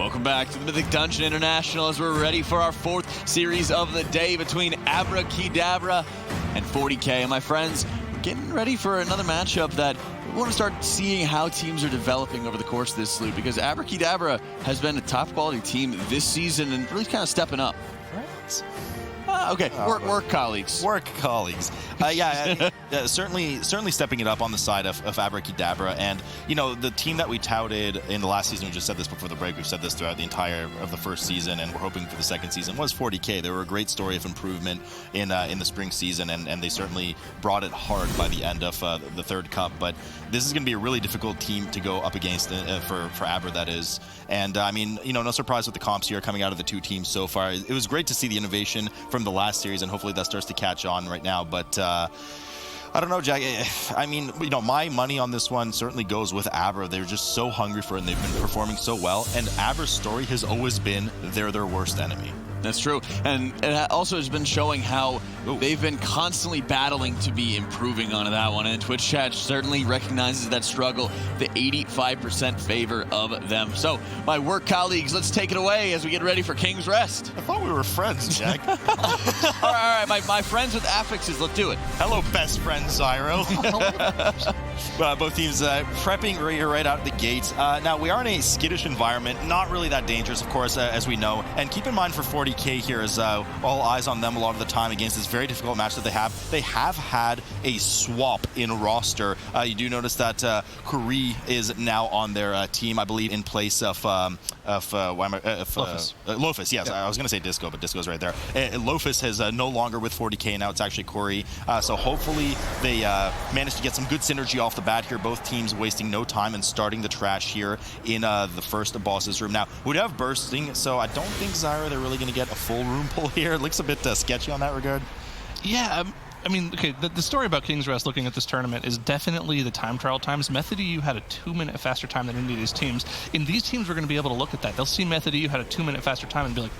Welcome back to the Mythic Dungeon International as we're ready for our fourth series of the day between Abrakeydabra and 40K. And my friends, we're getting ready for another matchup that we want to start seeing how teams are developing over the course of this slew, because Abrakeydabra has been a top quality team this season and really kind of stepping up. Okay, work colleagues. Work colleagues. Certainly stepping it up on the side of Abrakeydabra. And, you know, the team that we touted in the last season, we just said this before the break, we've said this throughout the entire of the first season, and we're hoping for the second season, was 40K. They were a great story of improvement in the spring season, and they certainly brought it hard by the end of the third cup. But this is going to be a really difficult team to go up against for Abra, that is. And, I mean, you know, no surprise with the comps here coming out of the two teams so far. It was great to see the innovation from the last series, and hopefully that starts to catch on right now. But I don't know, Jack. I mean, you know, my money on this one certainly goes with Abra. They're just so hungry for it, and they've been performing so well. And Abra's story has always been they're their worst enemy. That's true. And it also has been showing how they've been constantly battling to be improving on that one. And Twitch chat certainly recognizes that struggle, the 85% favor of them. So, my work colleagues, let's take it away as we get ready for King's Rest. I thought we were friends, Jack. all right. My friends with affixes, let's do it. Hello, best friend Zyro. Both teams prepping right out of the gates. Now, we are in a skittish environment, not really that dangerous, of course, as we know. And keep in mind for 40K here is all eyes on them a lot of the time against this very difficult match that they have. They have had a swap in roster. You do notice that Kuri is now on their team, I believe, in place of Lofus. Lofus, yes. Yeah. I was going to say Disco, but Disco's right there. Lofus is no longer with 40K. Now it's actually Kuri. So hopefully they manage to get some good synergy off the bat here. Both teams wasting no time and starting the trash here in the first boss's room. Now, we do have bursting, so I don't think Zyra, they're really going to get a full room pull here. It looks a bit sketchy on that regard. Yeah, I mean, okay, the story about King's Rest looking at this tournament is definitely the time trial times. Method EU had a 2-minute faster time than any of these teams. In these teams, we're going to be able to look at that. They'll see Method EU had a 2-minute faster time and be like,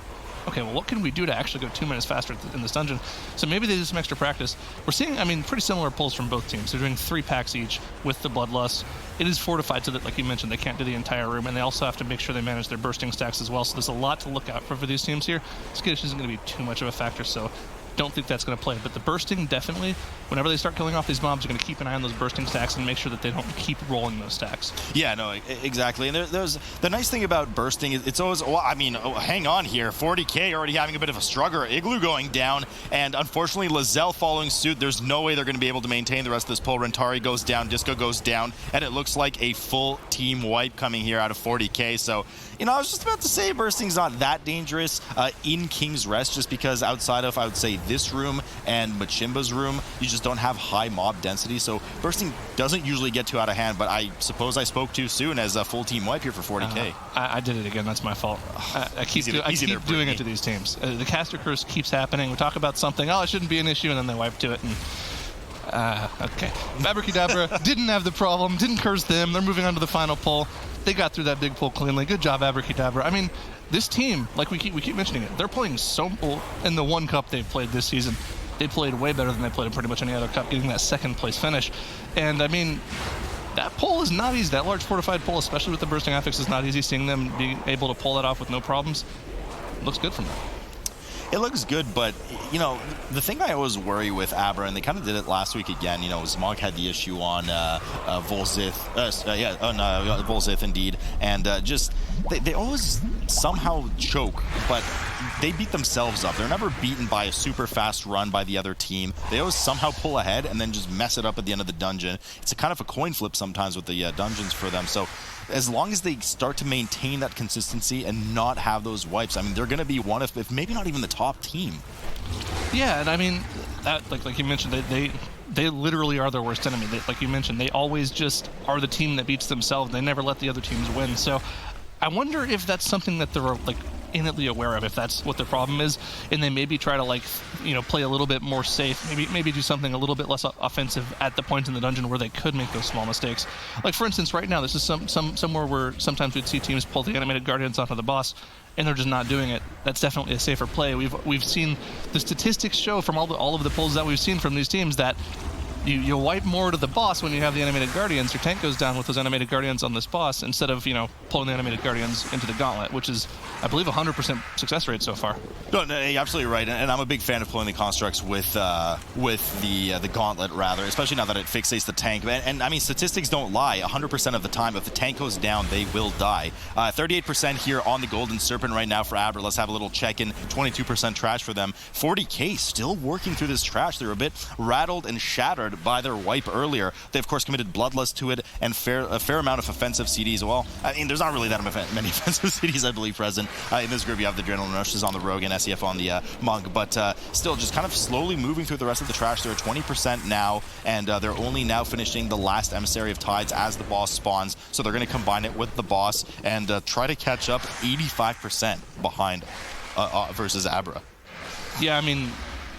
okay, well, what can we do to actually go 2 minutes faster in this dungeon? So maybe they do some extra practice. We're seeing, I mean, pretty similar pulls from both teams. They're doing 3 packs each with the Bloodlust. It is fortified so that, like you mentioned, they can't do the entire room, and they also have to make sure they manage their bursting stacks as well. So there's a lot to look out for these teams here. Skittish isn't going to be too much of a factor, so don't think that's going to play. But the bursting, definitely, whenever they start killing off these mobs, you're going to keep an eye on those bursting stacks and make sure that they don't keep rolling those stacks. Yeah, no, exactly. And there's the nice thing about bursting is it's always, well, I mean, hang on here. 40K already having a bit of a struggle. Igloo going down, and unfortunately, Lizelle following suit. There's no way they're going to be able to maintain the rest of this pull. Rentari goes down, Disco goes down, and it looks like a full team wipe coming here out of 40K. So, you know, I was just about to say bursting's not that dangerous in King's Rest, just because outside of, I would say, this room and Machimba's room, you just don't have high mob density, so bursting doesn't usually get too out of hand. But I suppose I spoke too soon as a full team wipe here for 40K. I did it again. That's my fault. I keep doing it to these teams. The caster curse keeps happening. We talk about something, oh, it shouldn't be an issue, and then they wipe to it. And okay. Abrakeydabra didn't have the problem, didn't curse them. They're moving on to the final pull. They got through that big pull cleanly. Good job, Abrakeydabra. I mean, this team, like we keep mentioning it, they're playing so well in the one cup they've played this season. They played way better than they played in pretty much any other cup, getting that second place finish. And I mean, that pull is not easy. That large fortified pull, especially with the bursting affix, is not easy. Seeing them be able to pull that off with no problems, looks good from them. It looks good, but, you know, the thing I always worry with Abra, and they kind of did it last week again, you know, Zmog had the issue on Volzith, Volzith indeed, and just, they always somehow choke, but they beat themselves up. They're never beaten by a super fast run by the other team. They always somehow pull ahead and then just mess it up at the end of the dungeon. It's a kind of a coin flip sometimes with the dungeons for them, so as long as they start to maintain that consistency and not have those wipes, I mean, they're going to be one of, if maybe not even the top team. Yeah, and I mean, that like you mentioned, they literally are their worst enemy. Like you mentioned, they always just are the team that beats themselves. They never let the other teams win. So I wonder if that's something that they're like innately aware of, if that's what their problem is, and they maybe try to, like, you know, play a little bit more safe, maybe do something a little bit less offensive at the point in the dungeon where they could make those small mistakes. Like, for instance, right now, this is somewhere where sometimes we'd see teams pull the animated guardians onto the boss, and they're just not doing it. That's definitely a safer play. We've seen the statistics show from all of the pulls that we've seen from these teams that you wipe more to the boss when you have the animated guardians. Your tank goes down with those animated guardians on this boss instead of, pulling the animated guardians into the gauntlet, which is, I believe, 100% success rate so far. No, you're absolutely right, and I'm a big fan of pulling the constructs with the gauntlet, rather, especially now that it fixates the tank. And I mean, statistics don't lie. 100% of the time, if the tank goes down, they will die. 38% here on the Golden Serpent right now for Abra. Let's have a little check-in. 22% trash for them. 40K still working through this trash. They're a bit rattled and shattered by their wipe earlier. They, of course, committed Bloodlust to it and a fair amount of offensive CDs. Well, I mean, there's not really that many offensive CDs, I believe, present. In this group, you have the Adrenaline Rushes on the Rogue and SEF on the Monk, but still just kind of slowly moving through the rest of the trash. They're at 20% now, and they're only now finishing the last Emissary of Tides as the boss spawns, so they're going to combine it with the boss and try to catch up 85% behind versus Abra. Yeah, I mean,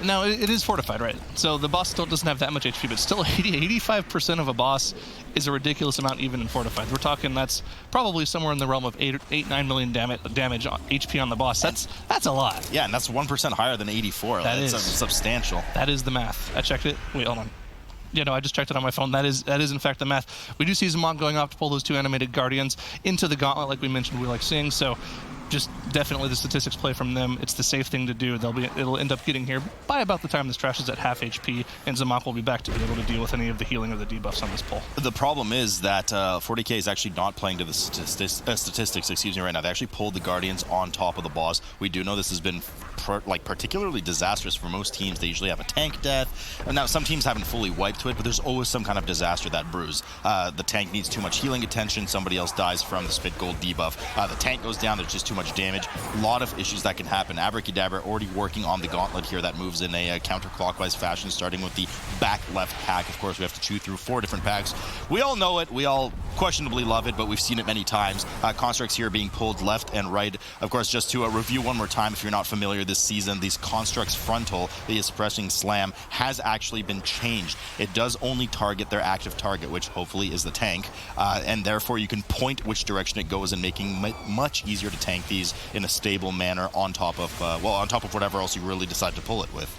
no, it is fortified, right? So the boss still doesn't have that much HP, but still 85% of a boss is a ridiculous amount even in fortified. We're talking that's probably somewhere in the realm of 8-9 million damage on HP on the boss. That's a lot. Yeah, and that's 1% higher than 84. That's substantial. That is the math. I checked it. Wait, hold on. Yeah, no, I just checked it on my phone. That is in fact the math. We do see Zamon going off to pull those 2 animated guardians into the gauntlet, like we mentioned we like seeing. So just definitely the statistics play from them. It's the safe thing to do. It'll end up getting here by about the time this trash is at half HP, and Zamok will be back to be able to deal with any of the healing or the debuffs on this pull. The problem is that 40K is actually not playing to the statistics, right now. They actually pulled the Guardians on top of the boss. We do know this has been particularly disastrous for most teams. They usually have a tank death. And now some teams haven't fully wiped to it, but there's always some kind of disaster that brews. The tank needs too much healing attention. Somebody else dies from the Spit Gold debuff. The tank goes down. There's just too much damage. A lot of issues that can happen. Abrakeydabra already working on the gauntlet here that moves in a counterclockwise fashion, starting with the back left pack. Of course, we have to chew through 4 different packs. We all know it. We all questionably love it, but we've seen it many times. Constructs here being pulled left and right. Of course, just to review one more time, if you're not familiar this season, these Constructs frontal, the suppressing slam, has actually been changed. It does only target their active target, which hopefully is the tank, and therefore you can point which direction it goes and making it much easier to tank these in a stable manner on top of whatever else you really decide to pull it with.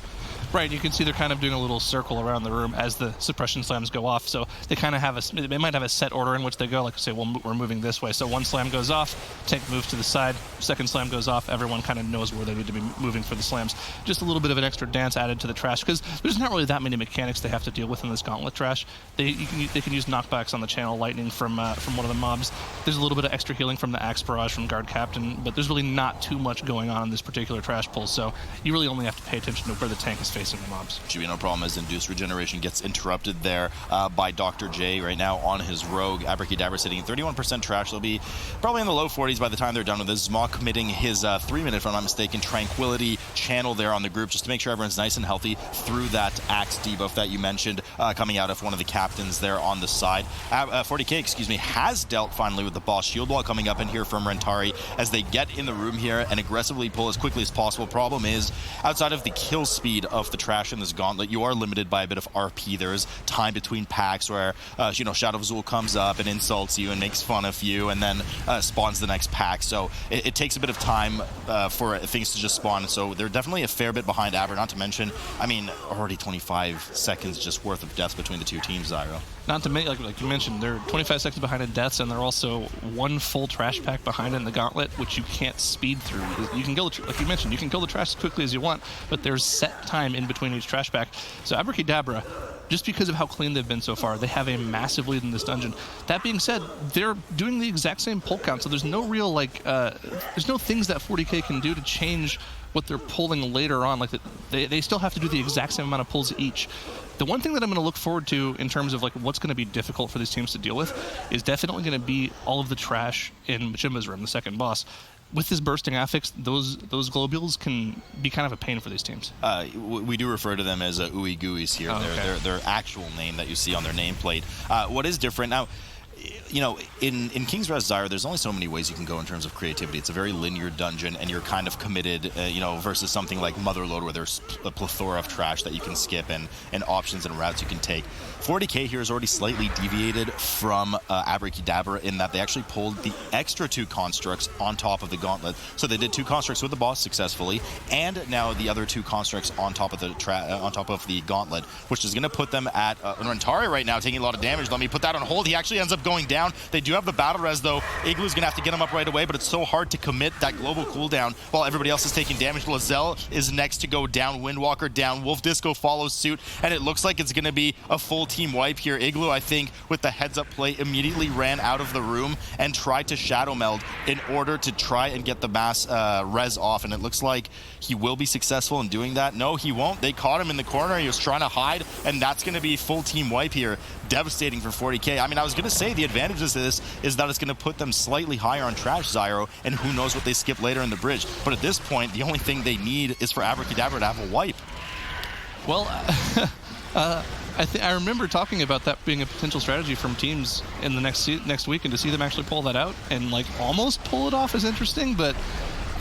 Right, you can see they're kind of doing a little circle around the room as the suppression slams go off. So they kind of have they might have a set order in which they go, like say, well, we're moving this way. So one slam goes off, tank moves to the side, second slam goes off, everyone kind of knows where they need to be moving for the slams. Just a little bit of an extra dance added to the trash, because there's not really that many mechanics they have to deal with in this gauntlet trash. They can use knockbacks on the channel lightning from one of the mobs. There's a little bit of extra healing from the axe barrage from guard captain, but there's really not too much going on in this particular trash pull. So you really only have to pay attention to where the tank is facing the mobs. Should be no problem as Induced Regeneration gets interrupted there by Dr. J right now on his Rogue. Abrakeydabra sitting at 31% trash. They'll be probably in the low 40s by the time they're done with this. Zmok committing his 3-minute, if I'm not mistaken, Tranquility channel there on the group just to make sure everyone's nice and healthy through that axe debuff that you mentioned coming out of one of the captains there on the side. 40K, has dealt finally with the boss shield wall coming up in here from Rentari as they get in the room here and aggressively pull as quickly as possible. Problem is, outside of the kill speed of the trash in this gauntlet, you are limited by a bit of RP. There is time between packs where Shadow of Azul comes up and insults you and makes fun of you and then spawns the next pack. So it takes a bit of time for things to just spawn. So they're definitely a fair bit behind Abra, not to mention, I mean, already 25 seconds just worth of deaths between the two teams, Zyro. Not to make, like you mentioned, they're 25 seconds behind in deaths, and they're also 1 full trash pack behind in the gauntlet, which you can't speed through. You can kill like you mentioned, you can kill the trash as quickly as you want, but there's set time in between each trash pack. So Abrakeydabra, just because of how clean they've been so far, they have a massive lead in this dungeon. That being said, they're doing the exact same pull count, so there's no real there's no things that 40K can do to change what they're pulling later on. Like they still have to do the exact same amount of pulls each. The one thing that I'm going to look forward to in terms of what's going to be difficult for these teams to deal with is definitely going to be all of the trash in Machimba's room, the second boss. With this bursting affix, those globules can be kind of a pain for these teams. We do refer to them as ooey gooeys here. Oh, okay. Their actual name that you see on their nameplate. What is different now? you know, in King's Rest Zyro, there's only so many ways you can go in terms of creativity. It's a very linear dungeon, and you're kind of committed, you know, versus something like Motherlode, where there's a plethora of trash that you can skip and options and routes you can take. 40K here is already slightly deviated from Abrakeydabra in that they actually pulled the extra 2 constructs on top of the gauntlet. So they did 2 constructs with the boss successfully, and now the other 2 constructs on top of the gauntlet, which is going to put them at Rentari right now taking a lot of damage. Let me put that on hold. He actually ends up going down. They do have the battle res though. Igloo's gonna have to get him up right away, but it's so hard to commit that global cooldown while everybody else is taking damage. Lozelle is next to go down, Windwalker down, Wolf Disco follows suit, and it looks like it's gonna be a full team wipe here. Igloo, I think, with the heads up play, immediately ran out of the room and tried to shadow meld in order to try and get the mass res off, and it looks like he will be successful in doing that. No, he won't. They caught him in the corner. He was trying to hide, and that's gonna be full team wipe here. Devastating for 40K. I mean, I was going to say the advantages of this is that it's going to put them slightly higher on Trash Zyro, and who knows what they skip later in the bridge. But at this point, the only thing they need is for Abrakeydabra to have a wipe. Well, I remember talking about that being a potential strategy from teams in the next week, and to see them actually pull that out and like almost pull it off is interesting. But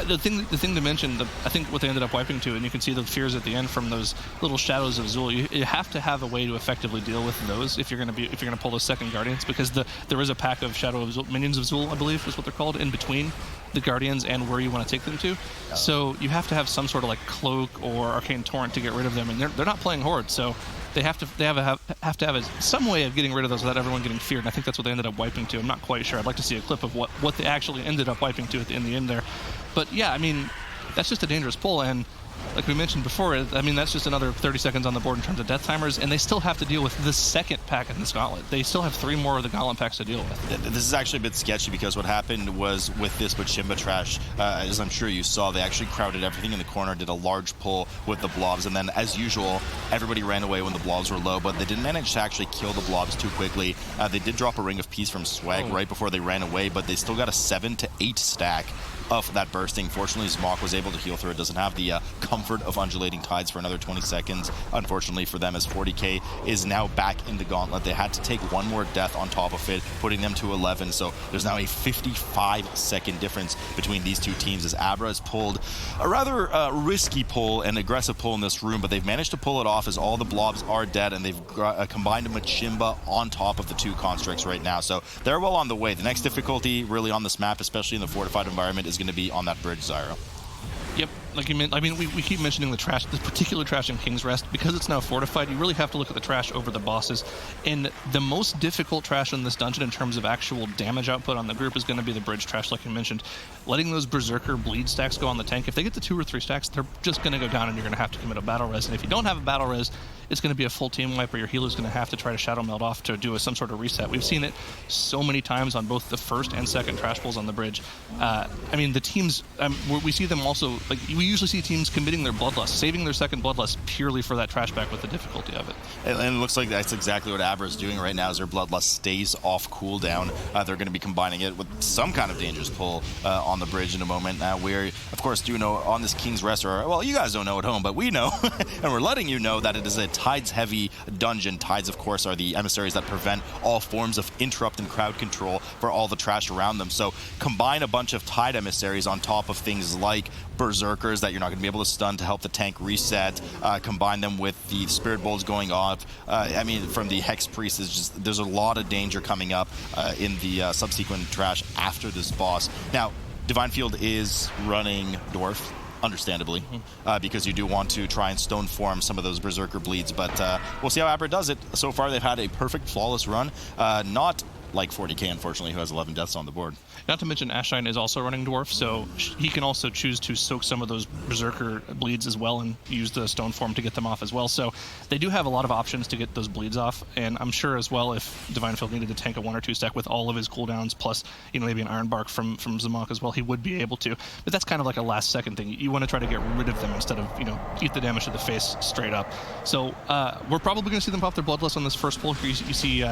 the thing to mention, I think what they ended up wiping to, and you can see the fears at the end from those little shadows of Zul. You have to have a way to effectively deal with those if you're going to pull those second guardians, because there is a pack of Shadow of Zul, minions of Zul, I believe is what they're called, in between the guardians and where you want to take them to. Yeah. So you have to have some sort of like cloak or arcane torrent to get rid of them, and they're not playing horde, so they have to have some way of getting rid of those without everyone getting feared. And I think that's what they ended up wiping to. I'm not quite sure. I'd like to see a clip of what they actually ended up wiping to in the end there. But yeah, I mean, that's just a dangerous pull, and like we mentioned before, I mean, that's just another 30 seconds on the board in terms of death timers, and they still have to deal with the second pack in this gauntlet. They still have 3 more of the gauntlet packs to deal with. This is actually a bit sketchy, because what happened was with this Shimba Trash, as I'm sure you saw, they actually crowded everything in the corner, did a large pull with the blobs, and then as usual, everybody ran away when the blobs were low, but they didn't manage to actually kill the blobs too quickly. They did drop a Ring of Peace from Swag right before they ran away, but they still got a 7 to 8 stack of that bursting. Fortunately, Zmok was able to heal through it. Doesn't have the comfort of undulating tides for another 20 seconds, unfortunately for them, as 40K is now back in the gauntlet. They had to take 1 more death on top of it, putting them to 11, so there's now a 55-second difference between these two teams, as Abra has pulled a rather risky pull and aggressive pull in this room, but they've managed to pull it off as all the blobs are dead, and they've combined a Machimba on top of the 2 constructs right now, so they're well on the way. The next difficulty really on this map, especially in the fortified environment, is going to be on that bridge, Zyro. Yep, like you meant. I mean, we keep mentioning the trash, this particular trash in King's Rest, because it's now fortified. You really have to look at the trash over the bosses, and the most difficult trash in this dungeon in terms of actual damage output on the group is going to be the bridge trash, like you mentioned. Letting those Berserker bleed stacks go on the tank, if they get to 2 or 3 stacks, they're just going to go down, and you're going to have to commit a battle res. And if you don't have a battle res, it's going to be a full team wipe, where your healer's going to have to try to shadow meld off to do some sort of reset. We've seen it so many times on both the first and second trash pulls on the bridge. I mean, the teams, we see them also, like, we usually see teams committing their bloodlust, saving their second bloodlust purely for that trash back with the difficulty of it. And it looks like that's exactly what Abra is doing right now, as their bloodlust stays off cooldown. They're going to be combining it with some kind of dangerous pull on the bridge in a moment. We, of course, do know on this King's Rest, or, well, you guys don't know at home, but we know, and we're letting you know that it is a Tides-heavy dungeon. Tides, of course, are the emissaries that prevent all forms of interrupt and crowd control for all the trash around them. So combine a bunch of Tide emissaries on top of things like Berserkers that you're not going to be able to stun to help the tank reset. Combine them with the Spirit Bolts going off. I mean, from the Hex Priest, there's a lot of danger coming up in the subsequent trash after this boss. Now, Divine Field is running Dwarf, understandably, because you do want to try and stone form some of those Berserker bleeds, but we'll see how Abra does it. So far, they've had a perfect, flawless run. Not like 40K, unfortunately, who has 11 deaths on the board. Not to mention Ashine is also running Dwarf, so he can also choose to soak some of those Berserker bleeds as well and use the stone form to get them off as well. So they do have a lot of options to get those bleeds off, and I'm sure as well if Divine Field needed to tank a 1 or 2 stack with all of his cooldowns, plus, you know, maybe an Iron Bark from Zmok as well, he would be able to. But that's kind of like a last second thing. You want to try to get rid of them instead of, you know, eat the damage to the face straight up. So we're probably going to see them pop their bloodlust on this first pull. You see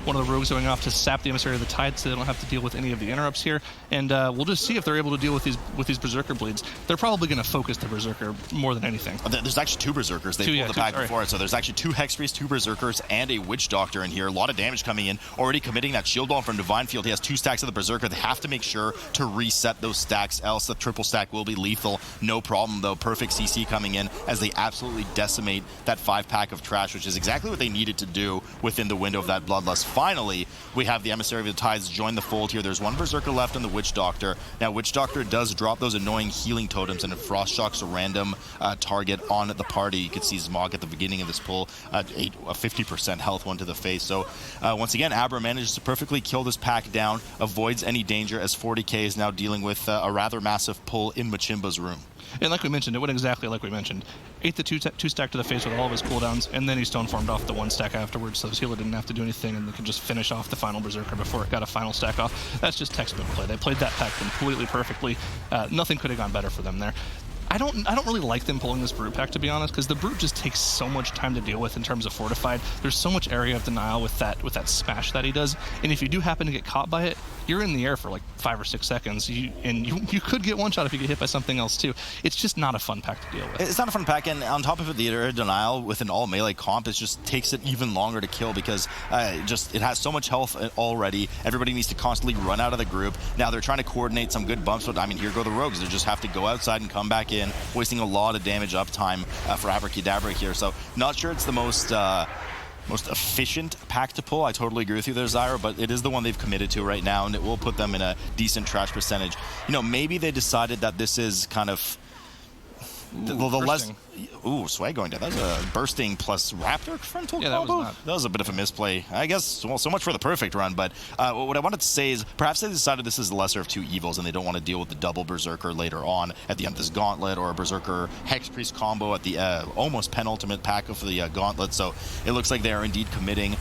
one of the rogues going off to sap the Emissary of the Tide so they don't have to deal with any of the interrupts here. And we'll just see if they're able to deal with these Berserker bleeds. They're probably going to focus the Berserker more than anything. There's actually 2 Berserkers. They pulled the pack before it, so there's actually 2 Hex Priests, 2 Berserkers, and a Witch Doctor in here. A lot of damage coming in. Already committing that Shield Wall from Divine Field. He has 2 stacks of the Berserker. They have to make sure to reset those stacks, else the triple stack will be lethal. No problem, though. Perfect CC coming in as they absolutely decimate that 5-pack of trash, which is exactly what they needed to do within the window of that Bloodlust. Finally, we have the Emissary of the Tides join the fold here. There's 1 Berserker left on the Witch Doctor. Now, Witch Doctor does drop those annoying healing totems, and it Frost Shocks a random target on the party. You can see Zmog at the beginning of this pull, a 50% health one to the face. So, once again, Abra manages to perfectly kill this pack down, avoids any danger as Fourty is now dealing with a rather massive pull in Machimba's room. And like we mentioned, it went exactly like we mentioned. Ate the 2 stack to the face with all of his cooldowns, and then he stone formed off the 1 stack afterwards, so his healer didn't have to do anything, and they could just finish off the final Berserker before it got a final stack off. That's just textbook play. They played that pack completely perfectly. Nothing could have gone better for them there. I don't really like them pulling this Brute pack, to be honest, because the Brute just takes so much time to deal with in terms of Fortified. There's so much area of denial with that smash that he does, and if you do happen to get caught by it, you're in the air for like 5 or 6 seconds, and you could get one shot if you get hit by something else too. It's just not a fun pack to deal with. It's not a fun pack, and on top of it, the area of denial with an all melee comp, it just takes it even longer to kill because it has so much health already. Everybody needs to constantly run out of the group. Now they're trying to coordinate some good bumps, but I mean, here go the rogues. They just have to go outside and come back in, wasting a lot of damage uptime for Abrakeydabra here. So not sure it's the most efficient pack to pull. I totally agree with you there, Zyra, but it is the one they've committed to right now, and it will put them in a decent trash percentage. You know, maybe they decided that this is kind of the less... Ooh, Swag going down. That was a bursting plus Raptor frontal combo? That was a bit of a misplay. I guess, well, so much for the perfect run, but what I wanted to say is perhaps they decided this is the lesser of 2 evils and they don't want to deal with the double Berserker later on at the end of this Gauntlet, or a Berserker Hex Priest combo at the almost penultimate pack of the Gauntlet. So it looks like they are indeed committing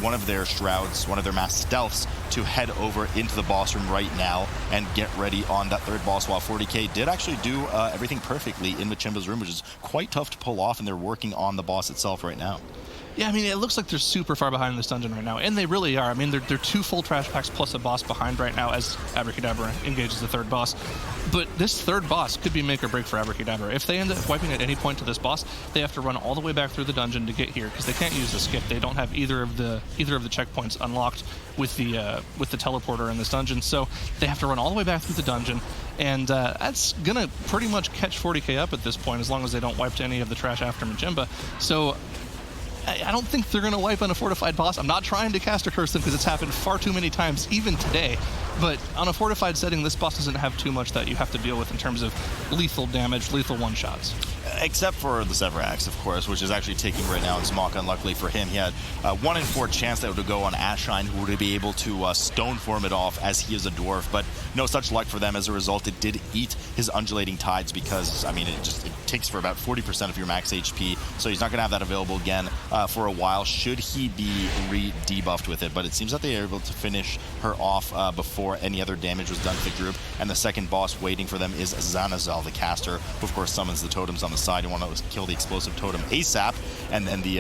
one of their Shrouds, one of their mass stealths, to head over into the boss room right now and get ready on that 3rd boss, while Fourty did actually do everything perfectly in Machimba's room, which is quite tough to pull off, and they're working on the boss itself right now. Yeah, I mean, it looks like they're super far behind in this dungeon right now, and they really are. I mean, they're 2 full trash packs plus a boss behind right now as Abrakeydabra engages the 3rd boss. But this 3rd boss could be make or break for Abrakeydabra. If they end up wiping at any point to this boss, they have to run all the way back through the dungeon to get here, because they can't use the skip. They don't have either of the checkpoints unlocked with the teleporter in this dungeon, so they have to run all the way back through the dungeon, and that's gonna pretty much catch Fourty up at this point, as long as they don't wipe to any of the trash after Machimba. So I don't think they're going to wipe on a fortified boss. I'm not trying to caster curse them because it's happened far too many times, even today. But on a fortified setting, this boss doesn't have too much that you have to deal with in terms of lethal damage, lethal one-shots. Except for the Severax, of course, which is actually taking right now in Smok. Unluckily for him, he had a 1 in 4 chance that it would go on Ashine, who would be able to stone form it off as he is a dwarf. But no such luck for them. As a result, it did eat his undulating tides because, I mean, it takes for about 40% of your max HP. So he's not going to have that available again for a while, should he be re-debuffed with it. But it seems that they are able to finish her off before any other damage was done to the group. And the second boss waiting for them is Zanazal, the caster, who of course summons the totems on the side and want to kill the explosive totem ASAP, and then the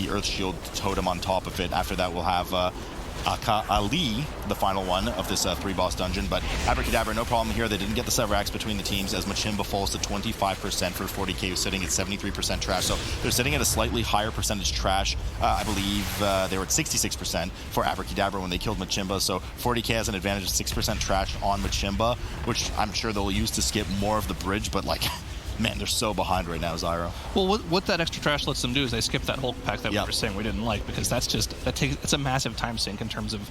Earth Shield totem on top of it. After that, we'll have Aka Ali, the final one of this 3-boss dungeon. But Abrakeydabra, no problem here. They didn't get the Severax between the teams, as Machimba falls to 25% for Fourty, who's sitting at 73% trash. So they're sitting at a slightly higher percentage trash. I believe they were at 66% for Abrakeydabra when they killed Machimba. So Fourty has an advantage of 6% trash on Machimba, which I'm sure they'll use to skip more of the bridge, but like... Man, they're so behind right now, Zyro. Well, what that extra trash lets them do is they skip that Hulk pack that we were saying we didn't like, because it's a massive time sink in terms of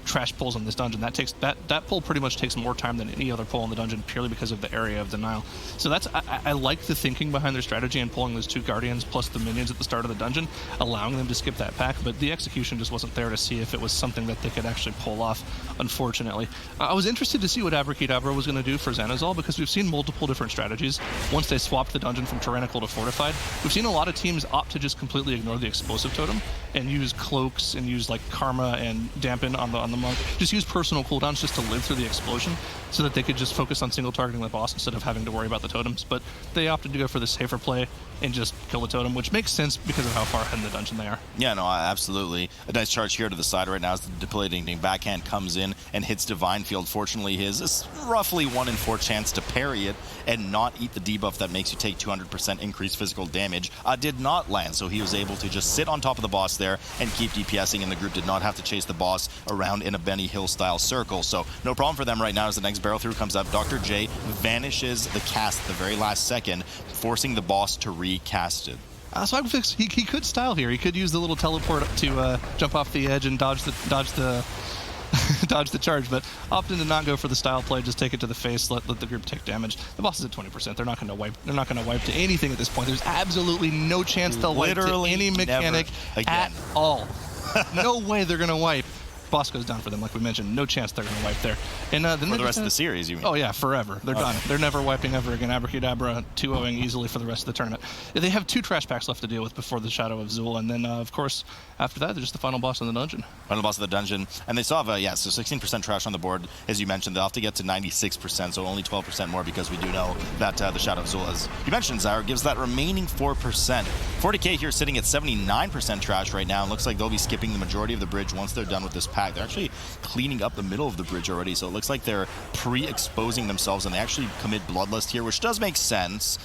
trash pulls in this dungeon. That pull pretty much takes more time than any other pull in the dungeon, purely because of the area of denial. So I like the thinking behind their strategy and pulling those 2 guardians plus the minions at the start of the dungeon, allowing them to skip that pack, but the execution just wasn't there to see if it was something that they could actually pull off, unfortunately. I was interested to see what Abrakeydabra was going to do for Zanazal, because we've seen multiple different strategies once they swapped the dungeon from tyrannical to fortified. We've seen a lot of teams opt to just completely ignore the explosive totem and use cloaks and use like karma and dampen on the monk. Just use personal cooldowns just to live through the explosion. so that they could just focus on single targeting the boss instead of having to worry about the totems. But they opted to go for the safer play and just kill the totem, which makes sense because of how far ahead in the dungeon they are. Yeah, no, absolutely. A nice charge here to the side right now as the depleting backhand comes in and hits Divine Field. Fortunately, his is roughly 1 in 4 chance to parry it and not eat the debuff that makes you take 200% increased physical damage did not land, so he was able to just sit on top of the boss there and keep DPSing, and the group did not have to chase the boss around in a Benny Hill style circle. So no problem for them right now as the next barrel through comes up. Dr. J vanishes the cast at the very last second, forcing the boss to recast it. So I would fix. He could style here. He could use the little teleport to jump off the edge and dodge the dodge the charge, but opting to not go for the style play, just take it to the face, let the group take damage. The boss is at 20%. They're not going to wipe. They're not going to wipe to anything at this point. There's absolutely no chance they'll wipe to any mechanic at all. No way they're going to wipe. Boss goes down for them, like we mentioned. No chance they're going to wipe there. And then for the rest of the series, you mean? Oh yeah, forever. They're done. They're never wiping ever again. Abrakeydabra 2-0ing easily for the rest of the tournament. They have 2 trash packs left to deal with before the Shadow of Zul, and then of course after that they're just the final boss in the dungeon. Final boss of the dungeon, and they still have so 16% trash on the board, as you mentioned. They'll have to get to 96%, so only 12% more, because we do know that the Shadow of Zul, as you mentioned, Zyra, gives that remaining 4%. Forty here sitting at 79% trash right now, and looks like they'll be skipping the majority of the bridge once they're done with this pack. They're actually cleaning up the middle of the bridge already, so it looks like they're pre-exposing themselves, and they actually commit Bloodlust here, which does make sense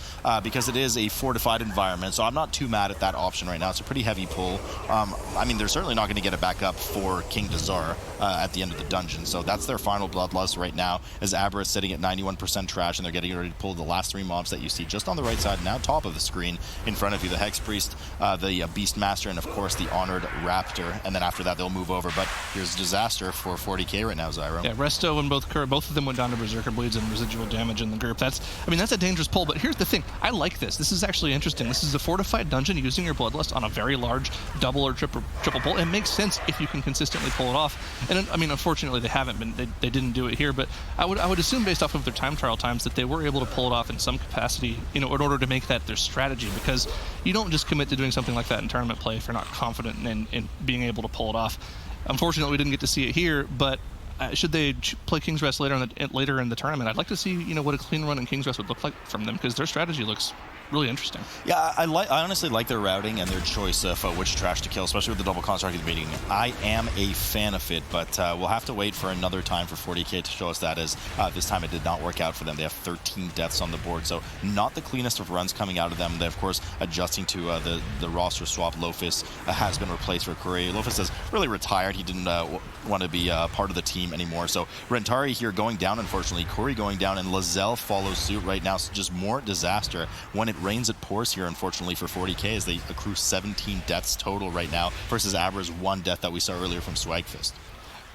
because it is a fortified environment, so I'm not too mad at that option right now. It's a pretty heavy pull. I mean, they're certainly not going to get it back up for King Dazar at the end of the dungeon, so that's their final Bloodlust right now, as Abra is sitting at 91% trash, and they're getting ready to pull the last 3 mobs that you see just on the right side, now top of the screen in front of you, the Hex Priest, the Beastmaster, and of course the Honored Raptor, and then after that they'll move over. But here's Disaster for 40k right now, Zyro. Yeah, Resto and both of them went down to Berserker Bleeds and residual damage in the group. That's a dangerous pull, but here's the thing. I like this. This is actually interesting. This is a fortified dungeon using your Bloodlust on a very large double or triple pull. It makes sense if you can consistently pull it off. And I mean, unfortunately, they haven't been. They didn't do it here, but I would assume based off of their time trial times that they were able to pull it off in some capacity, in order to make that their strategy, because you don't just commit to doing something like that in tournament play if you're not confident in being able to pull it off. Unfortunately, we didn't get to see it here, but should they play King's Rest later in the tournament, I'd like to see what a clean run in King's Rest would look like from them, because their strategy looks really interesting. Yeah, I honestly like their routing and their choice of which trash to kill, especially with the double construct at the beginning. I am a fan of it, but we'll have to wait for another time for 40k to show us that, as this time it did not work out for them. They have 13 deaths on the board, so not the cleanest of runs coming out of them. They're, of course, adjusting to the roster swap. Lofus has been replaced for Curry. Lofus has really retired. He didn't want to be part of the team anymore. So Rentari here going down, unfortunately. Corey going down, and Lazelle follows suit right now. So just more disaster. When it rains, it pours here, unfortunately, for 40k, as they accrue 17 deaths total right now versus Abra's 1 death that we saw earlier from Swagfist.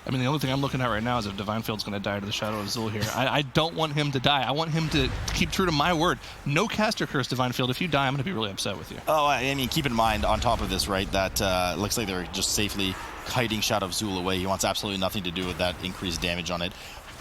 I mean, the only thing I'm looking at right now is if Divine Field's going to die to the Shadow of Zul here. I don't want him to die. I want him to keep true to my word. No caster curse, Divine Field. If you die, I'm going to be really upset with you. Oh, I mean, keep in mind, on top of this, right, that looks like they're just safely kiting Shadow of Zul away. He wants absolutely nothing to do with that increased damage on it.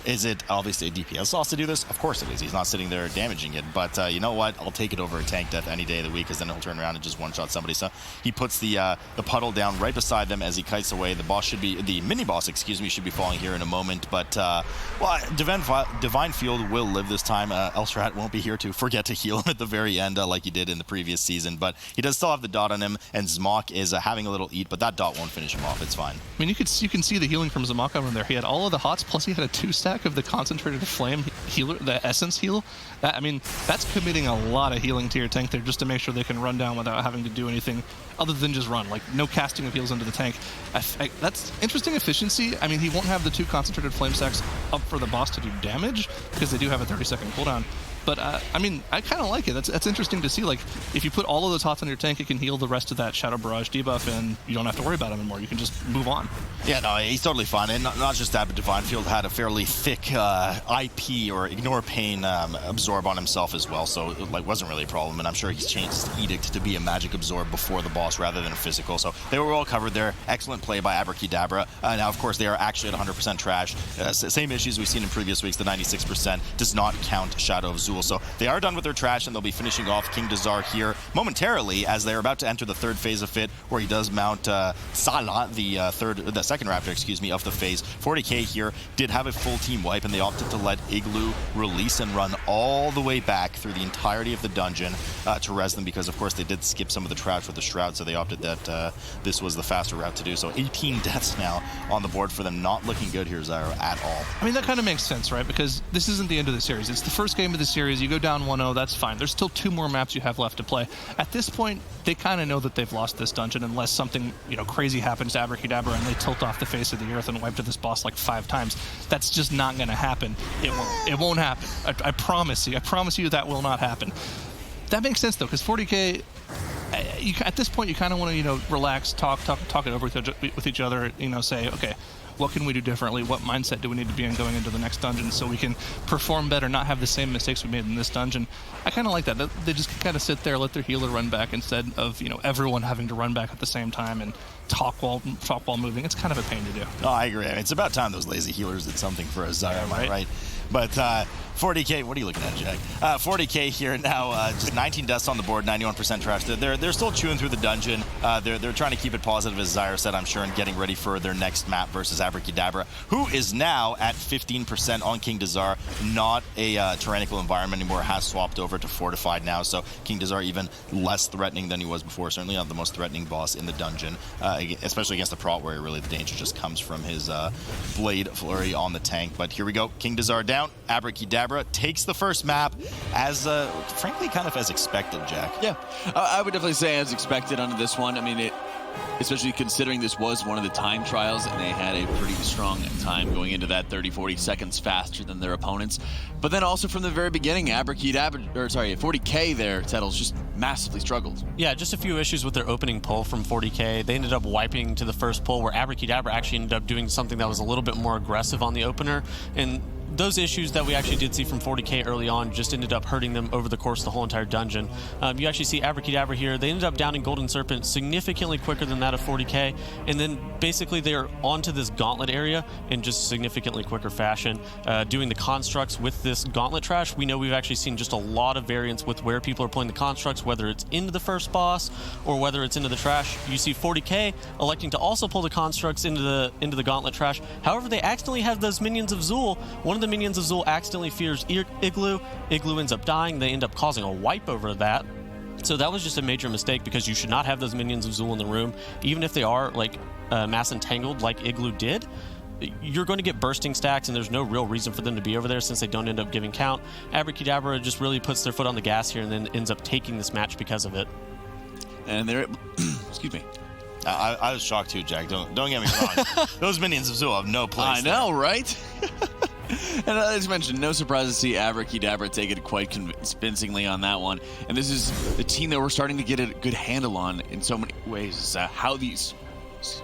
Is it obviously a DPS loss to do this? Of course it is. He's not sitting there damaging it. But you know what? I'll take it over a tank death any day of the week, because then he'll turn around and just one-shot somebody. So he puts the puddle down right beside them as he kites away. The mini-boss, should be falling here in a moment. But, well, Divine Field will live this time. Elstrat won't be here to forget to heal him at the very end like he did in the previous season. But he does still have the dot on him, and Zmok is having a little eat, but that dot won't finish him off. It's fine. I mean, you can see the healing from Zmok over there. He had all of the hots, plus he had a 2-stack of the concentrated flame healer, the essence heal. That's committing a lot of healing to your tank there, just to make sure they can run down without having to do anything other than just run. Like, no casting of heals into the tank. That's interesting efficiency. I mean, he won't have the 2 concentrated flame stacks up for the boss to do damage, because they do have a 30-second cooldown. But, I mean, I kind of like it. That's interesting to see. Like, if you put all of those hots on your tank, it can heal the rest of that Shadow Barrage debuff, and you don't have to worry about him anymore. You can just move on. Yeah, no, he's totally fine. And not just that, but Divine Field had a fairly thick IP, or Ignore Pain, absorb on himself as well. So, it wasn't really a problem. And I'm sure he's changed his edict to be a magic absorb before the boss boss rather than a physical. So they were well covered there. Excellent play by Abrakeydabra. Now, of course, they are actually at 100% trash. Same issues we've seen in previous weeks. The 96% does not count Shadow of Zul. So they are done with their trash, and they'll be finishing off King Dazar here momentarily as they're about to enter the third phase of Fit, where he does mount Sala, the second Raptor, excuse me, of the phase. Fourty here did have a full team wipe, and they opted to let Igloo release and run all the way back through the entirety of the dungeon to res them, because of course they did skip some of the trash with the Shroud, so they opted that this was the faster route to do. So 18 deaths now on the board for them. Not looking good here, Zyro, at all. I mean, that kind of makes sense, right? Because this isn't the end of the series. It's the first game of the series. You go down 1-0, that's fine. There's still 2 more maps you have left to play. At this point, they kind of know that they've lost this dungeon unless something, crazy happens to Abrakeydabra and they tilt off the face of the earth and wipe to this boss like 5 times. That's just not going to happen. It won't happen. I promise you. I promise you that will not happen. That makes sense, though, because 40K, at this point, you kind of want to, relax, talk it over with each other, say, okay, what can we do differently? What mindset do we need to be in going into the next dungeon so we can perform better, not have the same mistakes we made in this dungeon? I kind of like that. They just kind of sit there, let their healer run back instead of, everyone having to run back at the same time and talk while moving. It's kind of a pain to do. Oh, I agree. It's about time those lazy healers did something for us, Zyro, right? But 40K, what are you looking at, Jack? 40K here now, just 19 deaths on the board, 91% trash. They're still chewing through the dungeon. They're trying to keep it positive, as Zyro said, I'm sure, and getting ready for their next map versus Abrakeydabra, who is now at 15% on King Dazar. Not a tyrannical environment anymore, has swapped over to fortified now, so King Dazar even less threatening than he was before. Certainly not the most threatening boss in the dungeon, especially against the Prot, where really the danger just comes from his Blade Flurry on the tank. But here we go, King Dazar down. Abrakeydabra takes the first map as, frankly, kind of as expected, Jack. Yeah, I would definitely say as expected under this one. I mean, especially considering this was one of the time trials and they had a pretty strong time going into that 30-40 seconds faster than their opponents. But then also from the very beginning, 40K there, Tettles, just massively struggled. Yeah, just a few issues with their opening pull from 40K. They ended up wiping to the first pull, where Abrakeydabra actually ended up doing something that was a little bit more aggressive on the opener. And those issues that we actually did see from 40K early on just ended up hurting them over the course of the whole entire dungeon. You actually see Abrakeydabra here. They ended up downing Golden Serpent significantly quicker than that of 40K, and then basically they're onto this gauntlet area in just significantly quicker fashion. Doing the constructs with this gauntlet trash, we know we've actually seen just a lot of variance with where people are playing the constructs, whether it's into the first boss or whether it's into the trash. You see 40K electing to also pull the constructs into the gauntlet trash. However, they accidentally have those minions of Zul. One of the minions of Zul accidentally fears Igloo. Igloo ends up dying. They end up causing a wipe over that. So that was just a major mistake, because you should not have those minions of Zul in the room, even if they are like mass entangled like Igloo did. You're going to get bursting stacks, and there's no real reason for them to be over there since they don't end up giving count. Abrakeydabra just really puts their foot on the gas here and then ends up taking this match because of it. And they're excuse me. I was shocked too, Jack. Don't get me wrong. Those minions of Zul have no place. I know, right? And as mentioned, no surprise to see Abrakeydabra take it quite convincingly on that one. And this is the team that we're starting to get a good handle on in so many ways. How these...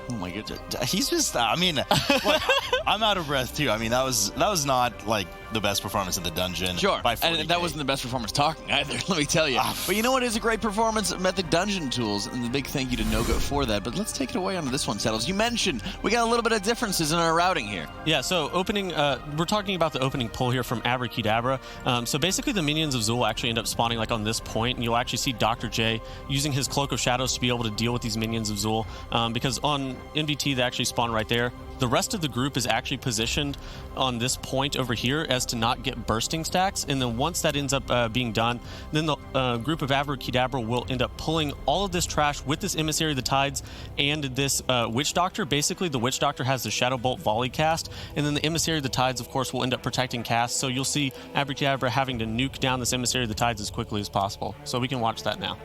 Oh my goodness. He's just, look, I'm out of breath too. I mean, that was not like the best performance in the dungeon. Sure. By 40K. And that wasn't the best performance talking either, let me tell you. But you know what is a great performance? Mythic Dungeon Tools, and the big thank you to NoGo for that. But let's take it away onto this one, Settles. You mentioned we got a little bit of differences in our routing here. Yeah, so we're talking about the opening pull here from Abrakeydabra. So basically the minions of Zul actually end up spawning like on this point, and you'll actually see Dr. J using his Cloak of Shadows to be able to deal with these minions of Zul, because on NVT they actually spawn right there. The rest of the group is actually positioned on this point over here as to not get bursting stacks, and then once that ends up being done, then the group of Abrakeydabra will end up pulling all of this trash with this Emissary of the Tides and this Witch Doctor. Basically, the Witch Doctor has the Shadow Bolt volley cast, and then the Emissary of the Tides, of course, will end up protecting cast, so you'll see Abrakeydabra having to nuke down this Emissary of the Tides as quickly as possible. So we can watch that now.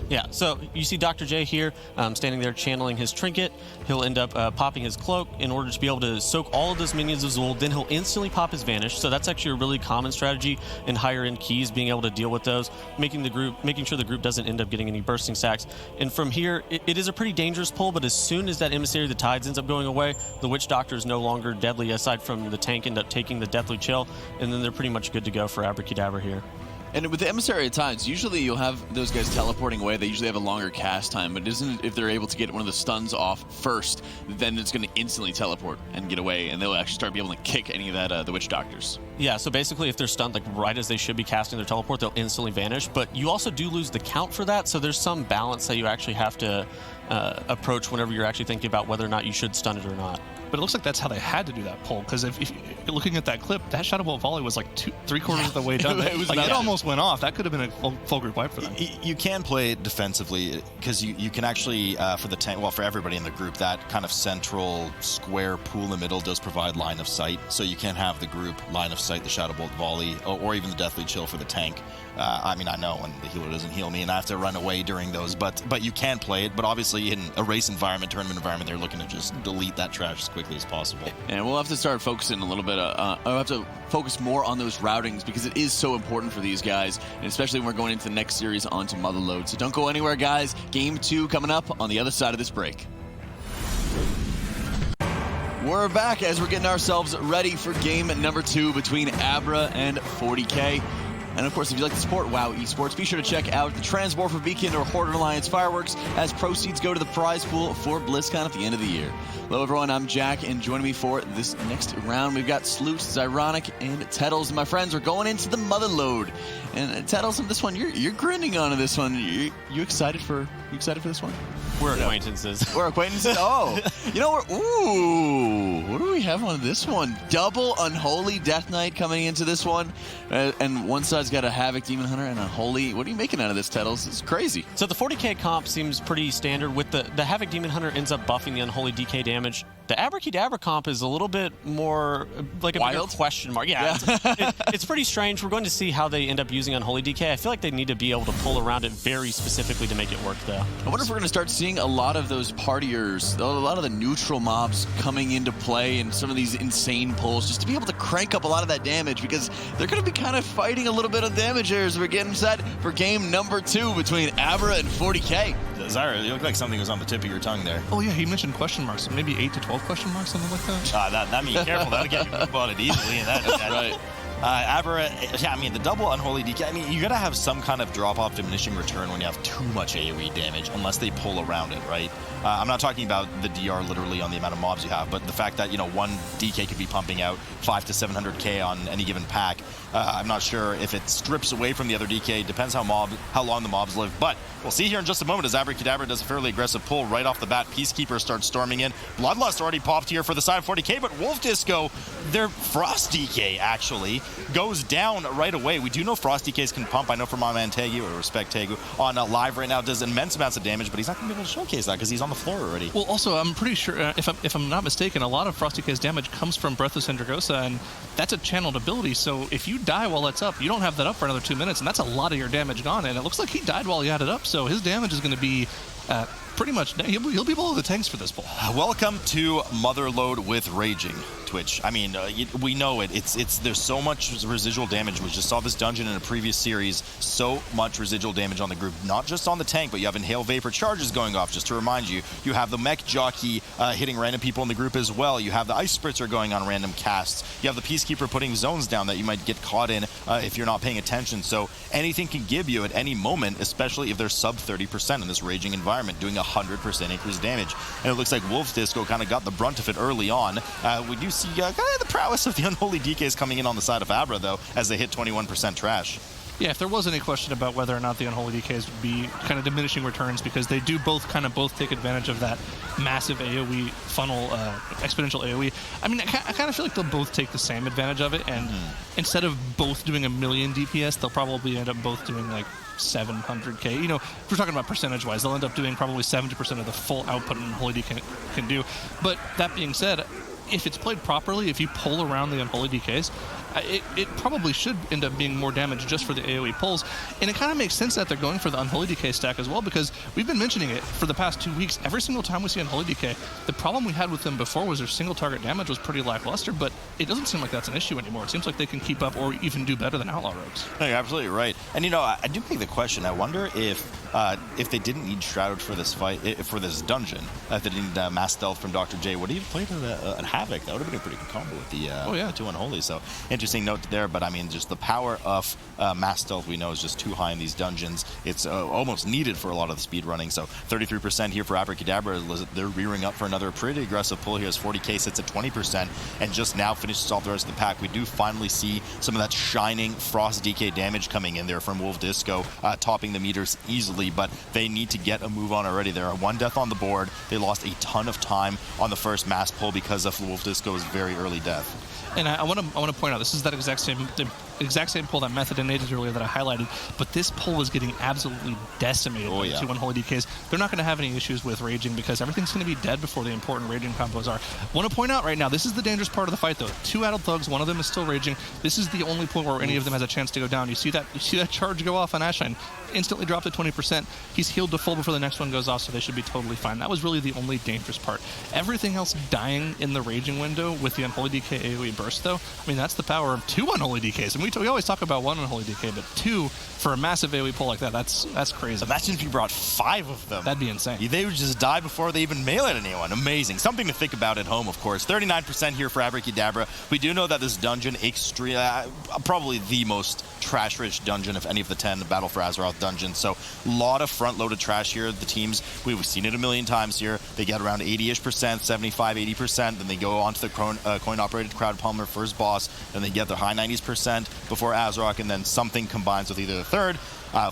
Yeah, so you see Dr. J here standing there channeling his trinket. He'll end up popping his cloak in order to be able to soak all of those minions of Zul. Then he'll instantly pop his vanish. So that's actually a really common strategy in higher end keys, being able to deal with those, making sure the group doesn't end up getting any bursting stacks. And from here, it is a pretty dangerous pull, but as soon as that Emissary of the Tides ends up going away, the Witch Doctor is no longer deadly, aside from the tank end up taking the Deathly Chill, and then they're pretty much good to go for Abrakeydabra here. And with the Emissary at times, usually you'll have those guys teleporting away. They usually have a longer cast time, but isn't if they're able to get one of the stuns off first, then it's going to instantly teleport and get away, and they'll actually start being able to kick any of that the Witch Doctors. Yeah, so basically if they're stunned like right as they should be casting their teleport, they'll instantly vanish, but you also do lose the count for that, so there's some balance that you actually have to approach whenever you're actually thinking about whether or not you should stun it or not. But it looks like that's how they had to do that pull, because if looking at that clip, that Shadow Bolt volley was like three-quarters of the way done. It almost went off. That could have been a full group wipe for them. You can play it defensively because you can actually, for the tank, well, for everybody in the group, that kind of central square pool in the middle does provide line of sight. So you can have the group line of sight the Shadow Bolt volley or even the Deathly Chill for the tank. I mean, I know when the healer doesn't heal me and I have to run away during those, but you can play it. But obviously in a race environment, tournament environment, they're looking to just delete that trash as quickly as possible. And we'll have to start focusing a little bit. I'll have to focus more on those routings because it is so important for these guys, and especially when we're going into the next series onto Motherload. So don't go anywhere, guys. Game 2 coming up on the other side of this break. We're back as we're getting ourselves ready for game number 2 between Abra and Fourty. And of course, if you like to support WoW Esports, be sure to check out the Transmorpher Beacon or Horde Alliance fireworks as proceeds go to the prize pool for BlizzCon at the end of the year. Hello everyone, I'm Jack, and joining me for this next round, we've got Sloots, Zyronic, and Tettles. And my friends, we're going into the Motherload. And Tettles, on this one, you're grinning on this one. You excited for this one? We're acquaintances. We're acquaintances? Oh, you know, what do we have on this one? Double Unholy Death Knight coming into this one. And one side's got a Havoc Demon Hunter and Unholy. What are you making out of this, Tettles? It's crazy. So the 40k comp seems pretty standard. With the Havoc Demon Hunter ends up buffing the Unholy DK damage. The Abrakeydabra comp is a little bit more like a bigger question mark. Yeah, it's pretty strange. We're going to see how they end up using Unholy DK. I feel like they need to be able to pull around it very specifically to make it work, though. I wonder if we're going to start seeing a lot of those partiers, a lot of the neutral mobs coming into play and some of these insane pulls just to be able to crank up a lot of that damage, because they're going to be kind of fighting a little bit of damage here as we're getting set for game number 2 between Abra and Fourty. Zyra, you look like something was on the tip of your tongue there. Oh yeah, he mentioned question marks, maybe 8 to 12 question marks, something like that. That means careful. That'll get you move on it easily. And that's right. Abra, yeah, I mean, the double Unholy DK, I mean, you gotta have some kind of drop-off diminishing return when you have too much AoE damage, unless they pull around it, right? I'm not talking about the DR literally on the amount of mobs you have, but the fact that, you know, one DK could be pumping out 500 to 700k on any given pack. I'm not sure if it strips away from the other DK. Depends how long the mobs live. But we'll see here in just a moment as Abrakeydabra does a fairly aggressive pull right off the bat. Peacekeeper starts storming in. Bloodlust already popped here for the side of 40k, but Wolf Disco, their Frost DK actually goes down right away. We do know Frost DKs can pump. I know from my man Tegu, or respect Tegu, on live right now does immense amounts of damage, but he's not going to be able to showcase that because he's on the floor already. Well, also, I'm pretty sure, if I'm not mistaken, a lot of Frost DK's damage comes from Breath of Syndragosa, and that's a channeled ability, so if you die while it's up, you don't have that up for another 2 minutes, and that's a lot of your damage gone, and it looks like he died while he had it up, so his damage is going to be pretty much, he'll be below the tanks for this pull. Welcome to Motherload with Raging, Twitch. I mean, we know it. There's so much residual damage. We just saw this dungeon in a previous series. So much residual damage on the group, not just on the tank, but you have Inhale Vapor charges going off, just to remind you. You have the Mech Jockey hitting random people in the group as well. You have the Ice Spritzer going on random casts. You have the Peacekeeper putting zones down that you might get caught in if you're not paying attention. So anything can give you at any moment, especially if they're sub 30% in this Raging environment, doing 100% increased damage. And it looks like Wolf Disco kind of got the brunt of it early on. We do see kind of the prowess of the Unholy DKs coming in on the side of Abra, though, as they hit 21% trash. Yeah, if there was any question about whether or not the Unholy DKs would be kind of diminishing returns, because they do both take advantage of that massive AoE funnel, exponential AoE. I mean, I kind of feel like they'll both take the same advantage of it, and instead of both doing 1,000,000 DPS, they'll probably end up both doing like 700k. You know, if we're talking about percentage-wise, they'll end up doing probably 70% of the full output an Unholy DK can do. But that being said, if it's played properly, if you pull around the Unholy DKs, it probably should end up being more damage just for the AoE pulls. And it kind of makes sense that they're going for the Unholy DK stack as well, because we've been mentioning it for the past 2 weeks. Every single time we see Unholy DK, the problem we had with them before was their single target damage was pretty lackluster, but it doesn't seem like that's an issue anymore. It seems like they can keep up or even do better than Outlaw Rogues. No, you're absolutely right. And, you know, I do make the question, I wonder if they didn't need Shrouded for this fight, for this dungeon, if they didn't Mass Stealth from Dr. J, would he have played a Havoc? That would have been a pretty good combo with the 2 Unholy. So, interesting interesting note there, but I mean, just the power of Mass Stealth we know is just too high in these dungeons. It's almost needed for a lot of the speed running. So 33% here for Abrakeydabra. They're rearing up for another pretty aggressive pull here as 40k sits at 20% and just now finishes off the rest of the pack. We do finally see some of that shining Frost DK damage coming in there from Wolf Disco, topping the meters easily, but they need to get a move on already. There are 1 death on the board. They lost a ton of time on the first mass pull because of Wolf Disco's very early death. And I want to point out, this is that exact same pull that Method and Nate did earlier that I highlighted, but this pull is getting absolutely decimated by the 2 unholy DKs. They're not going to have any issues with raging because everything's going to be dead before the important raging combos are. Want to point out right now, this is the dangerous part of the fight though. 2 addled thugs, 1 of them is still raging. This is the only point where any of them has a chance to go down. You see that charge go off on Ashline, instantly dropped to 20%. He's healed to full before the next one goes off, so they should be totally fine. That was really the only dangerous part. Everything else dying in the raging window with the unholy DK AoE burst though, I mean, that's the power of 2 unholy DKs. And we always talk about 1 unholy DK, but 2 for a massive AoE pull like that, that's crazy. Imagine if you brought 5 of them. That'd be insane. They would just die before they even melee anyone. Amazing. Something to think about at home, of course. 39% here for Abrakeydabra. We do know that this dungeon, probably the most trash-rich dungeon of any of the 10 Battle for Azeroth dungeons. So a lot of front-loaded trash here. The teams, we've seen it a million times here. They get around 80-ish%, 75, 80%. Then they go on to the coin-operated crowd palmer first boss. Then they get their high 90s% before Azeroth, and then something combines with either the third,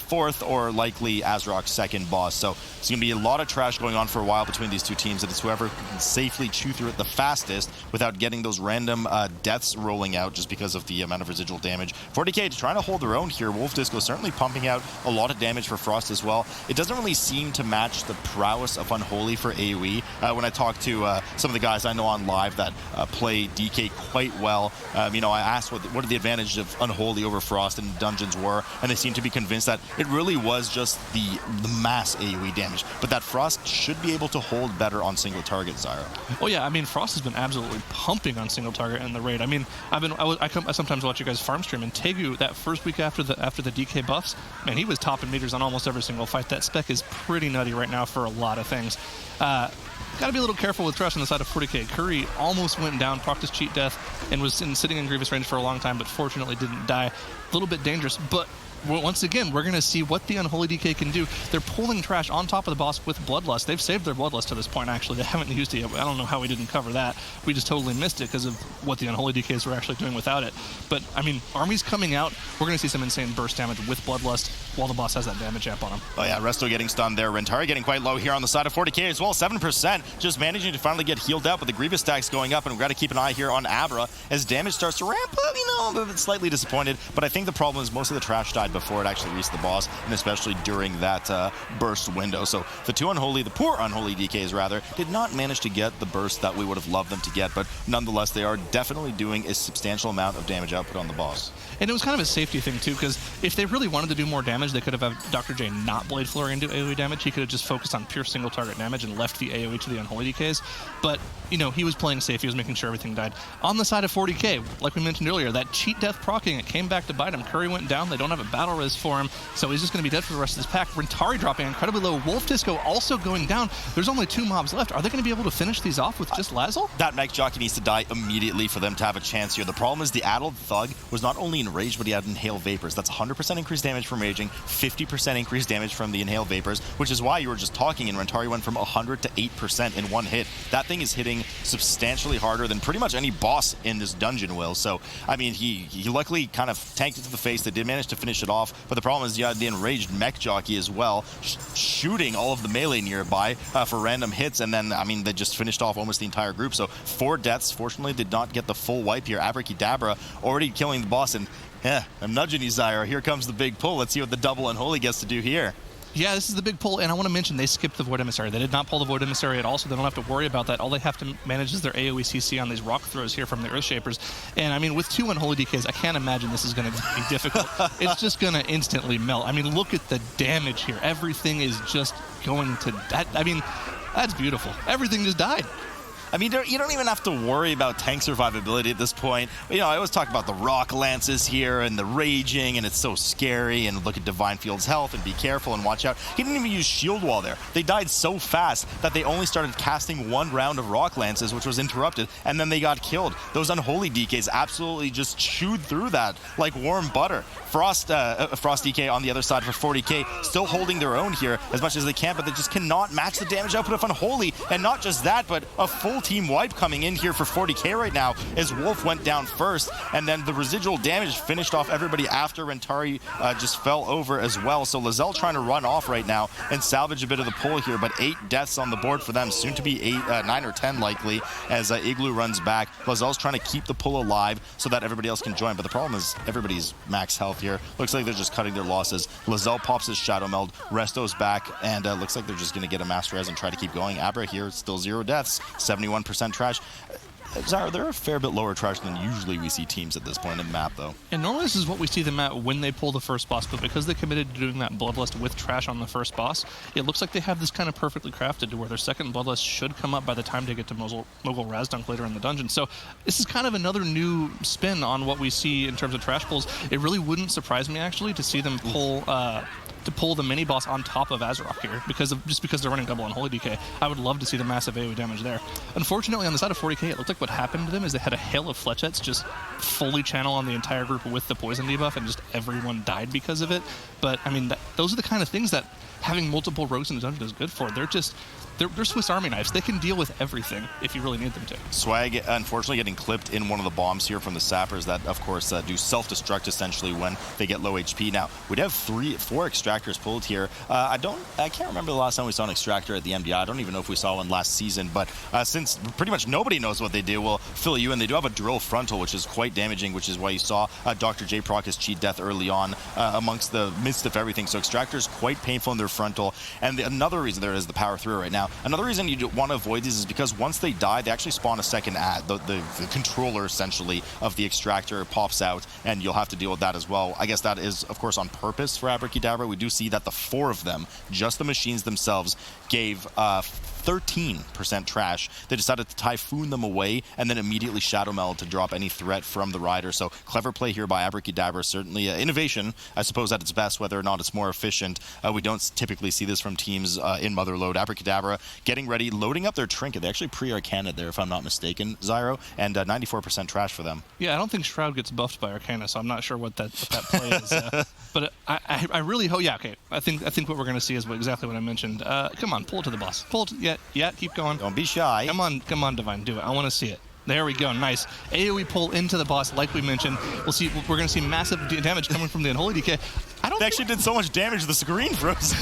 fourth, or likely Azeroth's second boss. So it's going to be a lot of trash going on for a while between these 2 teams, and it's whoever can safely chew through it the fastest without getting those random deaths rolling out just because of the amount of residual damage. 40k trying to hold their own here. Wolf Disco certainly pumping out a lot of damage for Frost as well. It doesn't really seem to match the prowess of Unholy for AoE. When I talk to some of the guys I know on live that play DK quite well, you know, I asked what are the advantages of Unholy over Frost in dungeons were, and they seem to be convinced that it really was just the mass AoE damage, but that Frost should be able to hold better on single target, Zyro. Oh yeah, I mean, Frost has been absolutely pumping on single target in the raid. I mean, I sometimes watch you guys farm stream, and Tegu, that first week after the DK buffs, man, he was topping meters on almost every single fight. That spec is pretty nutty right now for a lot of things. Got to be a little careful with trash on the side of 40k. Curry almost went down, procced his cheat death, and was sitting in Grievous range for a long time, but fortunately didn't die. A little bit dangerous, but once again, we're going to see what the Unholy DK can do. They're pulling trash on top of the boss with Bloodlust. They've saved their Bloodlust to this point, actually. They haven't used it yet. I don't know how we didn't cover that. We just totally missed it because of what the Unholy DKs were actually doing without it. But, I mean, armies coming out, we're going to see some insane burst damage with Bloodlust while the boss has that damage amp on him. Oh yeah, Resto getting stunned there. Rentari getting quite low here on the side of 40k as well. 7% just managing to finally get healed up with the Grievous stacks going up, and we've got to keep an eye here on Abra as damage starts to ramp up. You know, I'm a bit slightly disappointed, but I think the problem is most of the trash died before it actually reached the boss, and especially during that burst window. So the poor unholy DKs rather, did not manage to get the burst that we would have loved them to get, but nonetheless, they are definitely doing a substantial amount of damage output on the boss. And it was kind of a safety thing too, because if they really wanted to do more damage, they could have had Dr. J not Blade Flurry and do AoE damage. He could have just focused on pure single target damage and left the AoE to the unholy DKs. But, you know, he was playing safe. He was making sure everything died. On the side of 40k, like we mentioned earlier, that cheat death proccing, it came back to bite him. Curry went down. They don't have a battle res for him, so he's just going to be dead for the rest of this pack. Rentari dropping incredibly low. Wolf Disco also going down. There's only 2 mobs left. Are they going to be able to finish these off with just Lazzle? That mech jockey needs to die immediately for them to have a chance here. The problem is the addled thug was not only enraged, but he had inhaled vapors. That's 100% increased damage from raging, 50% increased damage from the inhaled vapors, which is why you were just talking, and Rentari went from 100 to 8% in one hit. That thing is hitting substantially harder than pretty much any boss in this dungeon will. So, I mean, he luckily kind of tanked it to the face. They did manage to finish it off, but the problem is you had the enraged mech jockey as well, shooting all of the melee nearby for random hits, and then, I mean, they just finished off almost the entire group. So 4 deaths, fortunately did not get the full wipe here. Abrakeydabra already killing the boss, and yeah, I'm nudging you, Zyro. Here comes the big pull. Let's see what the double Unholy gets to do here. Yeah, this is the big pull, and I want to mention they skipped the Void Emissary. They did not pull the Void Emissary at all, so they don't have to worry about that. All they have to manage is their AoE CC on these rock throws here from the Earthshapers. And I mean, with 2 Unholy DKs, I can't imagine this is going to be difficult. It's just going to instantly melt. I mean, look at the damage here. Everything is just going to that. I mean, that's beautiful. Everything just died. I mean, you don't even have to worry about tank survivability at this point. You know, I always talk about the rock lances here and the raging, and it's so scary, and look at Divine Field's health, and be careful and watch out. He didn't even use shield wall there. They died so fast that they only started casting one round of rock lances, which was interrupted, and then they got killed. Those unholy DKs absolutely just chewed through that like warm butter. Frost DK on the other side for 40k, still holding their own here as much as they can, but they just cannot match the damage output of Unholy. And not just that, but a full team wipe coming in here for 40k right now as Wolf went down first, and then the residual damage finished off everybody after Rentari just fell over as well. So Lizelle trying to run off right now and salvage a bit of the pull here, but 8 deaths on the board for them, soon to be 9 or 10 likely as Igloo runs back. Lizelle's trying to keep the pull alive so that everybody else can join, but the problem is everybody's max health here. Looks like they're just cutting their losses. Lizelle pops his Shadow Meld, Resto's back, and looks like they're just going to get a Master Res and try to keep going. Abra here, still 0 deaths, 71% trash. Zara, they're a fair bit lower trash than usually we see teams at this point in the map, though. And normally this is what we see them at when they pull the first boss, but because they committed to doing that Bloodlust with trash on the first boss, it looks like they have this kind of perfectly crafted to where their second Bloodlust should come up by the time they get to Mogul Razdunk later in the dungeon. So this is kind of another new spin on what we see in terms of trash pulls. It really wouldn't surprise me, actually, to see them pull the mini boss on top of Azarok here, just because they're running double Unholy DK. I would love to see the massive AoE damage there. Unfortunately, on the side of 40k, it looked like what happened to them is they had a hail of fletchettes just fully channel on the entire group with the poison debuff, and just everyone died because of it. But I mean, those are the kind of things that having multiple rogues in the dungeon is good for. They're Swiss Army knives. They can deal with everything if you really need them to. Swag, unfortunately, getting clipped in one of the bombs here from the Sappers that, of course, do self-destruct essentially when they get low HP. Now, we'd have 4 extractors pulled here. I can't remember the last time we saw an extractor at the MDI. I don't even know if we saw one last season, but since pretty much nobody knows what they do, we'll fill you in. They do have a drill frontal, which is quite damaging, which is why you saw Dr. J proc his cheat death early on amongst the midst of everything. So extractors quite painful in their frontal. And another reason there is the power through right now. Another reason you want to avoid these is because once they die, they actually spawn a second ad. The controller, essentially, of the extractor pops out, and you'll have to deal with that as well. I guess that is, of course, on purpose for Abrakeydabra. We do see that the 4 of them, just the machines themselves, gave 13% trash. They decided to Typhoon them away and then immediately Shadow Meld to drop any threat from the rider. So clever play here by Abrakeydabra. Certainly innovation, I suppose, at its best, whether or not it's more efficient. We don't typically see this from teams in Motherload. Abrakeydabra getting ready, loading up their trinket. They actually pre-Arcana there, if I'm not mistaken, Zyro, and 94% trash for them. Yeah, I don't think Shroud gets buffed by Arcana, so I'm not sure what that play is. But I really hope, yeah, okay. I think what we're going to see is exactly what I mentioned. Come on, pull it to the boss. Pull it, yeah, keep going. Don't be shy. Come on, Divine, do it. I want to see it. There we go, nice. AoE pull into the boss, like we mentioned. We're going to see massive damage coming from the Unholy DK. They actually did so much damage, the screen froze.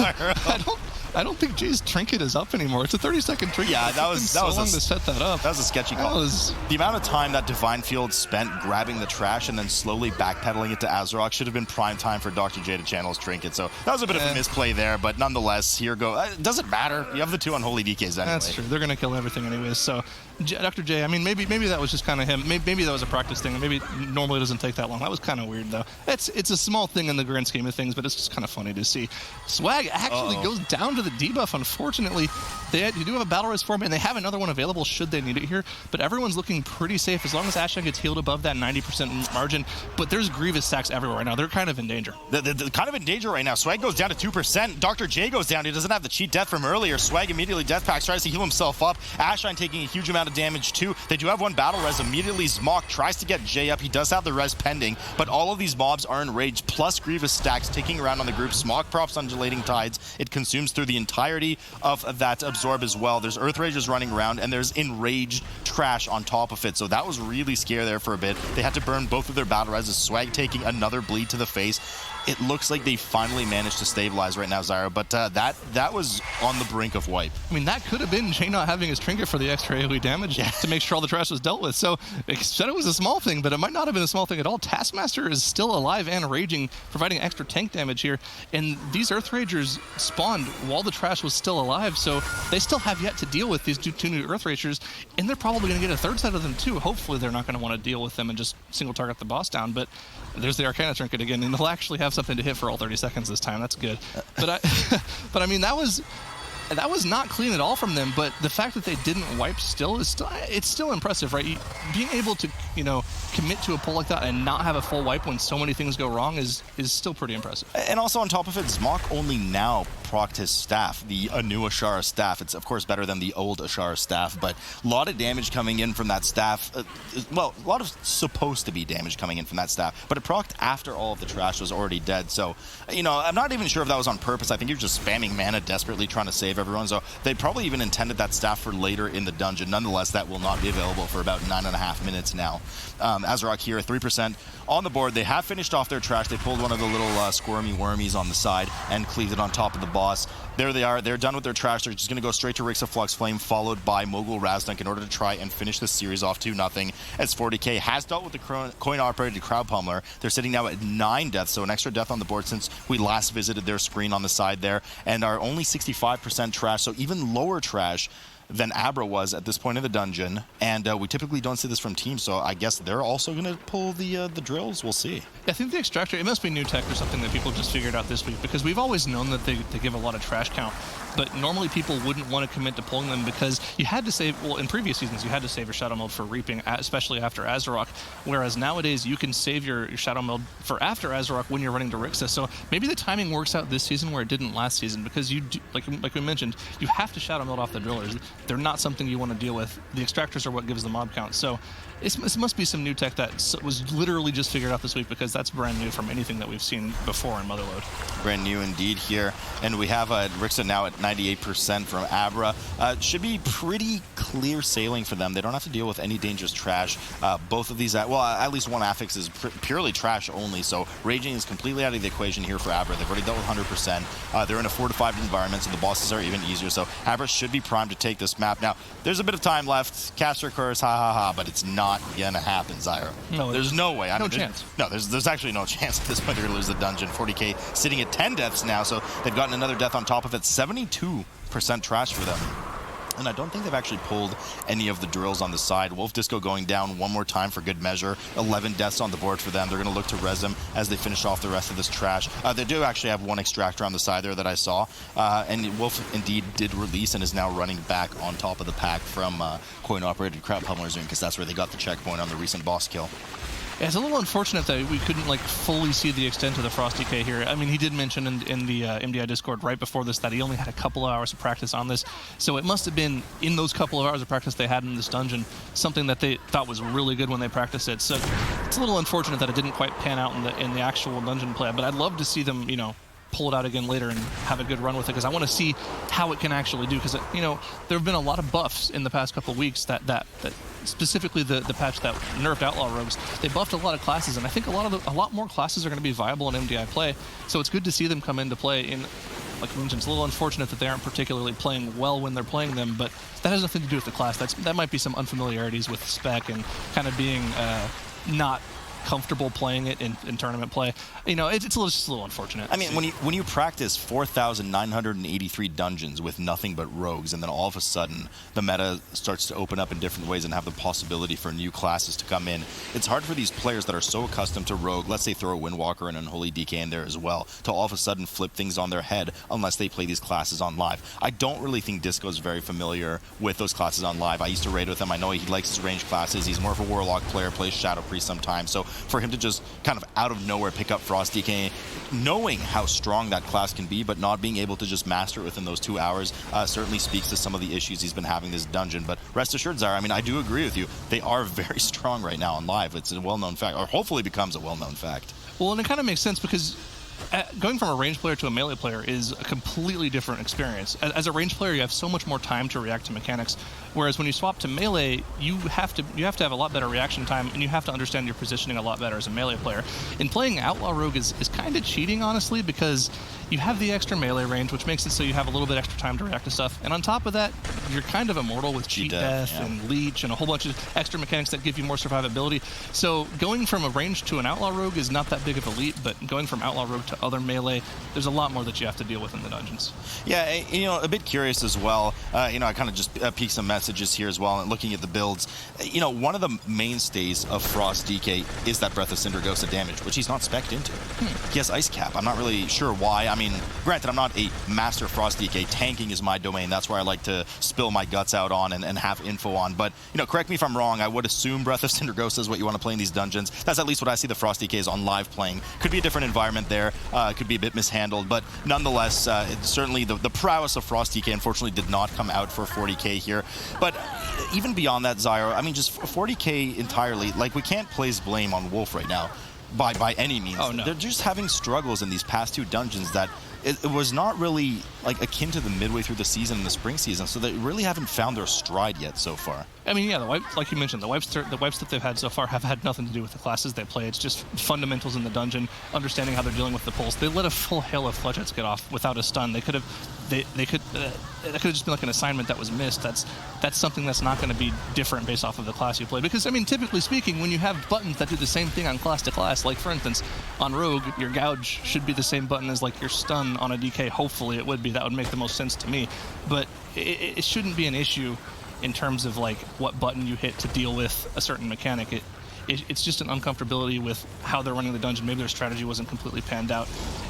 I don't think Jay's trinket is up anymore. It's a 30-second trinket. Yeah, that was so long to set that up. That was a sketchy call. The amount of time that Divine Field spent grabbing the trash and then slowly backpedaling it to Azarok should have been prime time for Dr. J to channel his trinket. So that was a bit of a misplay there, but nonetheless, here go. It doesn't matter. You have the 2 Unholy DKs anyway. That's true. They're going to kill everything anyways. So Dr. J, I mean, maybe that was just kind of him. Maybe that was a practice thing. Maybe normally it doesn't take that long. That was kind of weird, though. It's a small thing in the grand scheme of things, but it's just kind of funny to see. Swag actually goes down to the debuff. Unfortunately, you do have a battle res for him, and they have another one available should they need it here. But everyone's looking pretty safe as long as Ashen gets healed above that 90% margin. But there's Grievous stacks everywhere right now. They're kind of in danger. They're kind of in danger right now. Swag goes down to 2%. Dr. J goes down. He doesn't have the cheat death from earlier. Swag immediately death packs, tries to heal himself up. Ashen taking a huge amount of damage too. They do have one battle res. Immediately Zmok tries to get J up. He does have the res pending, but all of these mobs are enraged, plus Grievous stacks ticking around on the group. Zmok props Undulating Tides. It consumes through the entirety of that absorb as well. There's Earth Rages running around, and there's enraged trash on top of it. So that was really scary there for a bit. They had to burn both of their battle reses. Swag taking another bleed to the face. It looks like they finally managed to stabilize right now, Zyro, but that was on the brink of wipe. I mean, that could have been Jay not having his trinket for the extra AoE damage to make sure all the trash was dealt with. So it said it was a small thing, but it might not have been a small thing at all. Taskmaster is still alive and raging, providing extra tank damage here. And these Earth Ragers spawned while the trash was still alive, so they still have yet to deal with these two new Earth Ragers, and they're probably going to get a third set of them too. Hopefully they're not going to want to deal with them and just single target the boss down, but there's the Arcana trinket again, and they'll actually have something to hit for all 30 seconds this time. That's good. But I mean, that was that was not clean at all from them, but the fact that they didn't wipe it's still impressive, right? Being able to, commit to a pull like that and not have a full wipe when so many things go wrong is still pretty impressive. And also on top of it, Zmok only now procced his staff, the new Ashara staff. It's of course better than the old Ashara staff, but a lot of damage coming in from that staff. Well, a lot of supposed to be damage coming in from that staff, but it procced after all of the trash was already dead. So, I'm not even sure if that was on purpose. I think you're just spamming mana desperately trying to save everyone. So they probably even intended that staff for later in the dungeon. Nonetheless, that will not be available for about 9.5 minutes now. Azarok here, 3% on the board. They have finished off their trash. They pulled one of the little squirmy wormies on the side and cleaved it on top of the boss. There they are. They're done with their trash. They're just going to go straight to Rixa Flux Flame, followed by Mogul Razdunk in order to try and finish this series off 2-0. As 40K has dealt with the coin-operated Crowd Pummeler. They're sitting now at 9 deaths, so an extra death on the board since we last visited their screen on the side there, and are only 65% trash, so even lower trash than Abra was at this point in the dungeon, and we typically don't see this from teams, so I guess they're also going to pull the drills. We'll see. I think the Extractor, it must be new tech or something that people just figured out this week, because we've always known that they give a lot of trash count, but normally people wouldn't want to commit to pulling them because you had to save, well, in previous seasons, you had to save your Shadow Meld for Reaping, especially after Azarok, whereas nowadays you can save your Shadow Meld for after Azarok when you're running to Rixa, so maybe the timing works out this season where it didn't last season, because you do, like we mentioned, you have to Shadow Meld off the drillers. They're not something you want to deal with. The Extractors are what gives the mob count, so it must be some new tech that was literally just figured out this week, because that's brand new from anything that we've seen before in Motherload. Brand new indeed here, and we have Rixa now at 98% from Abra. Should be pretty clear sailing for them. They don't have to deal with any dangerous trash. Both of these, well, at least one affix is purely trash only, so Raging is completely out of the equation here for Abra. They've already dealt with 100%. They're in a fortified environment, so the bosses are even easier, so Abra should be primed to take this map. Now, there's a bit of time left. Caster Curse, but it's not gonna happen, Zyra. No, there's no way. No chance. No, there's actually no chance at this point they're gonna lose the dungeon. 40K sitting at 10 deaths now, so they've gotten another death on top of it. 72% trash for them. And I don't think they've actually pulled any of the drills on the side. Wolf Disco going down one more time for good measure. 11 deaths on the board for them. They're going to look to res them as they finish off the rest of this trash. They do actually have one Extractor on the side there that I saw. And Wolf indeed did release and is now running back on top of the pack from coin-operated Crowd Pummeler Zone, because that's where they got the checkpoint on the recent boss kill. Yeah, it's a little unfortunate that we couldn't fully see the extent of the Frosty K here. I mean, he did mention in the MDI Discord right before this that he only had a couple of hours of practice on this, so it must have been in those couple of hours of practice they had in this dungeon something that they thought was really good when they practiced it. So it's a little unfortunate that it didn't quite pan out in the actual dungeon play. But I'd love to see them, pull it out again later and have a good run with it, because I want to see how it can actually do, because there have been a lot of buffs in the past couple of weeks that specifically the patch that nerfed Outlaw Rogues. They buffed a lot of classes, and I think a lot more classes are going to be viable in MDI play, so it's good to see them come into play. In, like you mentioned, it's a little unfortunate that they aren't particularly playing well when they're playing them, but that has nothing to do with the class. That might be some unfamiliarities with spec and kind of being not comfortable playing it in tournament play. It's just a little unfortunate. I mean, when you practice 4,983 dungeons with nothing but rogues, and then all of a sudden the meta starts to open up in different ways and have the possibility for new classes to come in, it's hard for these players that are so accustomed to rogue, let's say throw a Windwalker and Unholy DK in there as well, to all of a sudden flip things on their head unless they play these classes on live. I don't really think Disco is very familiar with those classes on live. I used to raid with him. I know he likes his ranged classes. He's more of a Warlock player, plays Shadow Priest sometimes, so for him to just kind of out of nowhere pick up Frost DK, knowing how strong that class can be, but not being able to just master it within those 2 hours, certainly speaks to some of the issues he's been having this dungeon. But rest assured, Zara, I mean, I do agree with you. They are very strong right now on live. It's a well-known fact, or hopefully becomes a well-known fact. Well, and it kind of makes sense, because going from a ranged player to a melee player is a completely different experience. As a ranged player, you have so much more time to react to mechanics, whereas when you swap to melee, you have to have a lot better reaction time, and you have to understand your positioning a lot better as a melee player. And playing Outlaw Rogue is kind of cheating, honestly, because you have the extra melee range, which makes it so you have a little bit extra time to react to stuff. And on top of that, you're kind of immortal with Cheat Death and Leech and a whole bunch of extra mechanics that give you more survivability. So going from a range to an Outlaw Rogue is not that big of a leap, but going from Outlaw Rogue to other melee. There's a lot more that you have to deal with in the dungeons. Yeah, a bit curious as well. I kind of just peeked some messages here as well, and looking at the builds. One of the mainstays of Frost DK is that Breath of Cindergosa damage, which he's not spec'd into. He has Ice Cap. I'm not really sure why. I mean, granted, I'm not a master Frost DK. Tanking is my domain. That's where I like to spill my guts out on and have info on. But, correct me if I'm wrong. I would assume Breath of Cindergosa is what you want to play in these dungeons. That's at least what I see the Frost DKs on live playing. Could be a different environment there. Could be a bit mishandled. But nonetheless, certainly the prowess of Frost DK unfortunately did not come out for 40K here. But even beyond that, Zyro, I mean, just 40K entirely, like, we can't place blame on Wolf right now by any means. Oh, no. They're just having struggles in these past 2 dungeons that it was not really like akin to the midway through the season and the spring season, so they really haven't found their stride yet so far. I mean, yeah, the wipes, like you mentioned, the wipes that they've had so far have had nothing to do with the classes they play. It's just fundamentals in the dungeon, understanding how they're dealing with the pulse. They let a full hail of Fledgettes get off without a stun. That could have just been like an assignment that was missed. That's something that's not going to be different based off of the class you play. Because, I mean, typically speaking, when you have buttons that do the same thing on class to class, like, for instance, on Rogue, your Gouge should be the same button as, like, your stun on a DK. Hopefully it would be. That would make the most sense to me. But it shouldn't be an issue in terms of, like, what button you hit to deal with a certain mechanic. It's just an uncomfortability with how they're running the dungeon. Maybe their strategy wasn't completely panned out.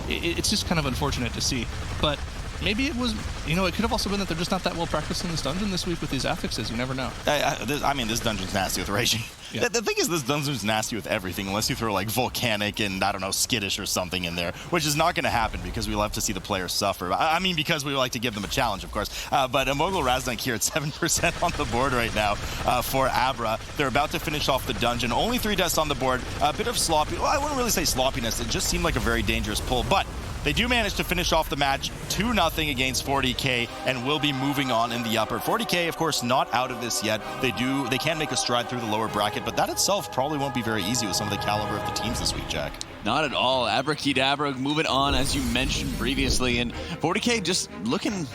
It's just kind of unfortunate to see. But maybe it was, it could have also been that they're just not that well practiced in this dungeon this week with these affixes. You never know. I mean, this dungeon's nasty with raging. Yeah. The thing is, this dungeon's nasty with everything, unless you throw, like, volcanic and, I don't know, skittish or something in there, which is not going to happen because we love to see the players suffer. I mean, because we like to give them a challenge, of course. But Mogul Raznak here at 7% on the board right now for Abra. They're about to finish off the dungeon. Only 3 deaths on the board. A bit of sloppy. Well, I wouldn't really say sloppiness. It just seemed like a very dangerous pull. But they do manage to finish off the match 2-0 against 40K and will be moving on in the upper. 40K, of course, not out of this yet. They can make a stride through the lower bracket, but that itself probably won't be very easy with some of the caliber of the teams this week, Jack. Not at all. Abrakeydabra moving on, as you mentioned previously, and 40K just looking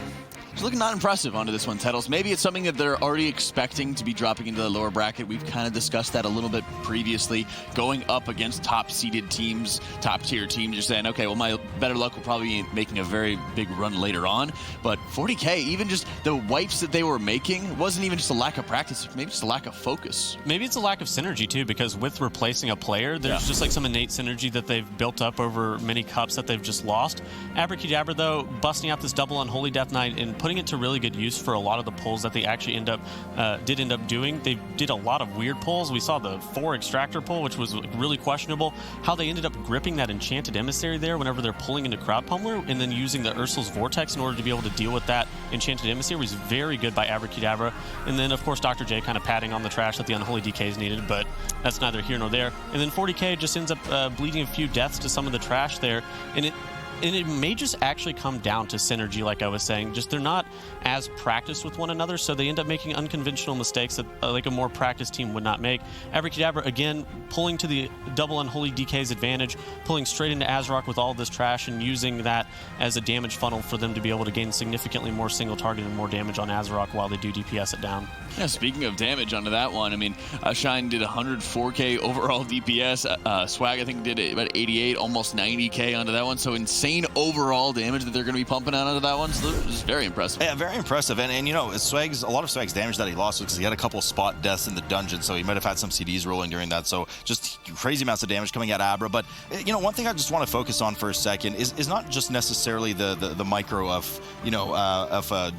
not impressive onto this one, Tettles. Maybe it's something that they're already expecting to be dropping into the lower bracket. We've kind of discussed that a little bit previously. Going up against top-seeded teams, top-tier teams, you're saying, okay, well, my better luck will probably be making a very big run later on. But 40K, even just the wipes that they were making, wasn't even just a lack of practice, maybe just a lack of focus. Maybe it's a lack of synergy, too, because with replacing a player, there's just like some innate synergy that they've built up over many cups that they've just lost. Abrakeydabra, though, busting out this double Unholy Death Knight and putting it to really good use for a lot of the pulls that they actually did end up doing. They did a lot of weird pulls. We saw the 4 extractor pull, which was really questionable. How they ended up gripping that enchanted emissary there whenever they're pulling into Crowd Pummeler and then using the Ursul's Vortex in order to be able to deal with that enchanted emissary was very good by Abrakeydabra. And then, of course, Dr. J kind of patting on the trash that the Unholy DKs needed, but that's neither here nor there. And then 40K just ends up bleeding a few deaths to some of the trash there. And it may just actually come down to synergy, like I was saying. Just they're not as practiced with one another, so they end up making unconventional mistakes that like a more practiced team would not make. Abrakeydabra, again, pulling to the double Unholy DK's advantage, pulling straight into Azrock with all of this trash and using that as a damage funnel for them to be able to gain significantly more single target and more damage on Azrock while they do DPS it down. Yeah, speaking of damage onto that one, I mean, Shine did 104K overall DPS. Swag, I think, did about 88, almost 90K onto that one. So insane overall damage that they're going to be pumping out onto that one. So this is very impressive. Yeah, very impressive. And a lot of Swag's damage that he lost was because he had a couple of spot deaths in the dungeon, so he might have had some CDs rolling during that. So just crazy amounts of damage coming at Abra. But, one thing I just want to focus on for a second is not just necessarily the micro of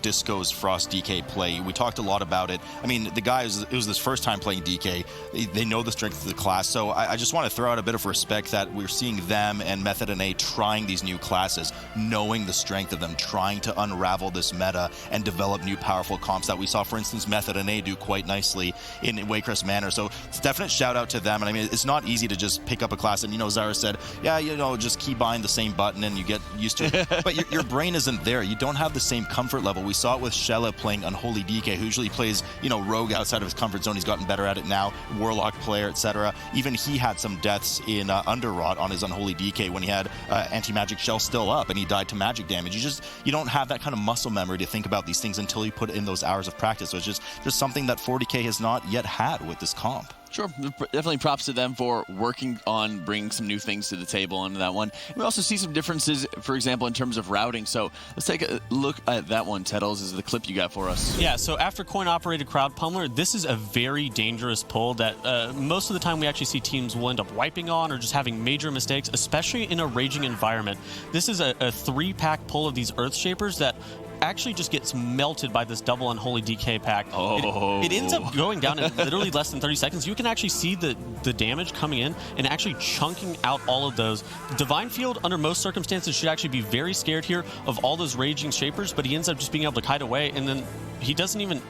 Disco's Frost DK play. We talked a lot about it. I mean, the guy, it was his first time playing DK. They know the strength of the class. So I just want to throw out a bit of respect that we're seeing them and Method and A trying these new classes, knowing the strength of them, trying to unravel this meta and develop new powerful comps that we saw, for instance, Method and A do quite nicely in Waycrest Manor. So it's a definite shout out to them. And I mean, it's not easy to just pick up a class and, Zara said, just key bind the same button and you get used to it. But your brain isn't there. You don't have the same comfort level. We saw it with Shella playing Unholy DK, who usually plays, Rogue outside of his comfort zone. He's gotten better at it now. Warlock player, etc. Even he had some deaths in Underrot on his Unholy DK when he had anti-magic shell still up and he died to magic damage. You don't have that kind of muscle memory to think about these things until you put in those hours of practice. So it's just something that 40K has not yet had with this comp. Sure, definitely props to them for working on bringing some new things to the table into that one. We also see some differences, for example, in terms of routing. So let's take a look at that one. Teddles is the clip you got for us. Yeah, so after coin-operated crowd pummeler, this is a very dangerous pull that most of the time we actually see teams will end up wiping on or just having major mistakes, especially in a raging environment. This is a 3-pack pull of these Earth Shapers that actually just gets melted by this double unholy DK pack. It ends up going down in literally less than 30 seconds. You can actually see the damage coming in and actually chunking out all of those. Divine Field, under most circumstances, should actually be very scared here of all those raging shapers, but he ends up just being able to kite away, and then he doesn't even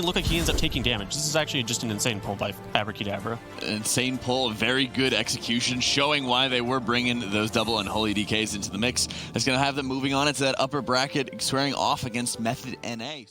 look like he ends up taking damage. This is actually just an insane pull by Abrakeydabra. Insane pull, very good execution, showing why they were bringing those double unholy DKs into the mix. That's going to have them moving on into that upper bracket, squaring off against Method NA.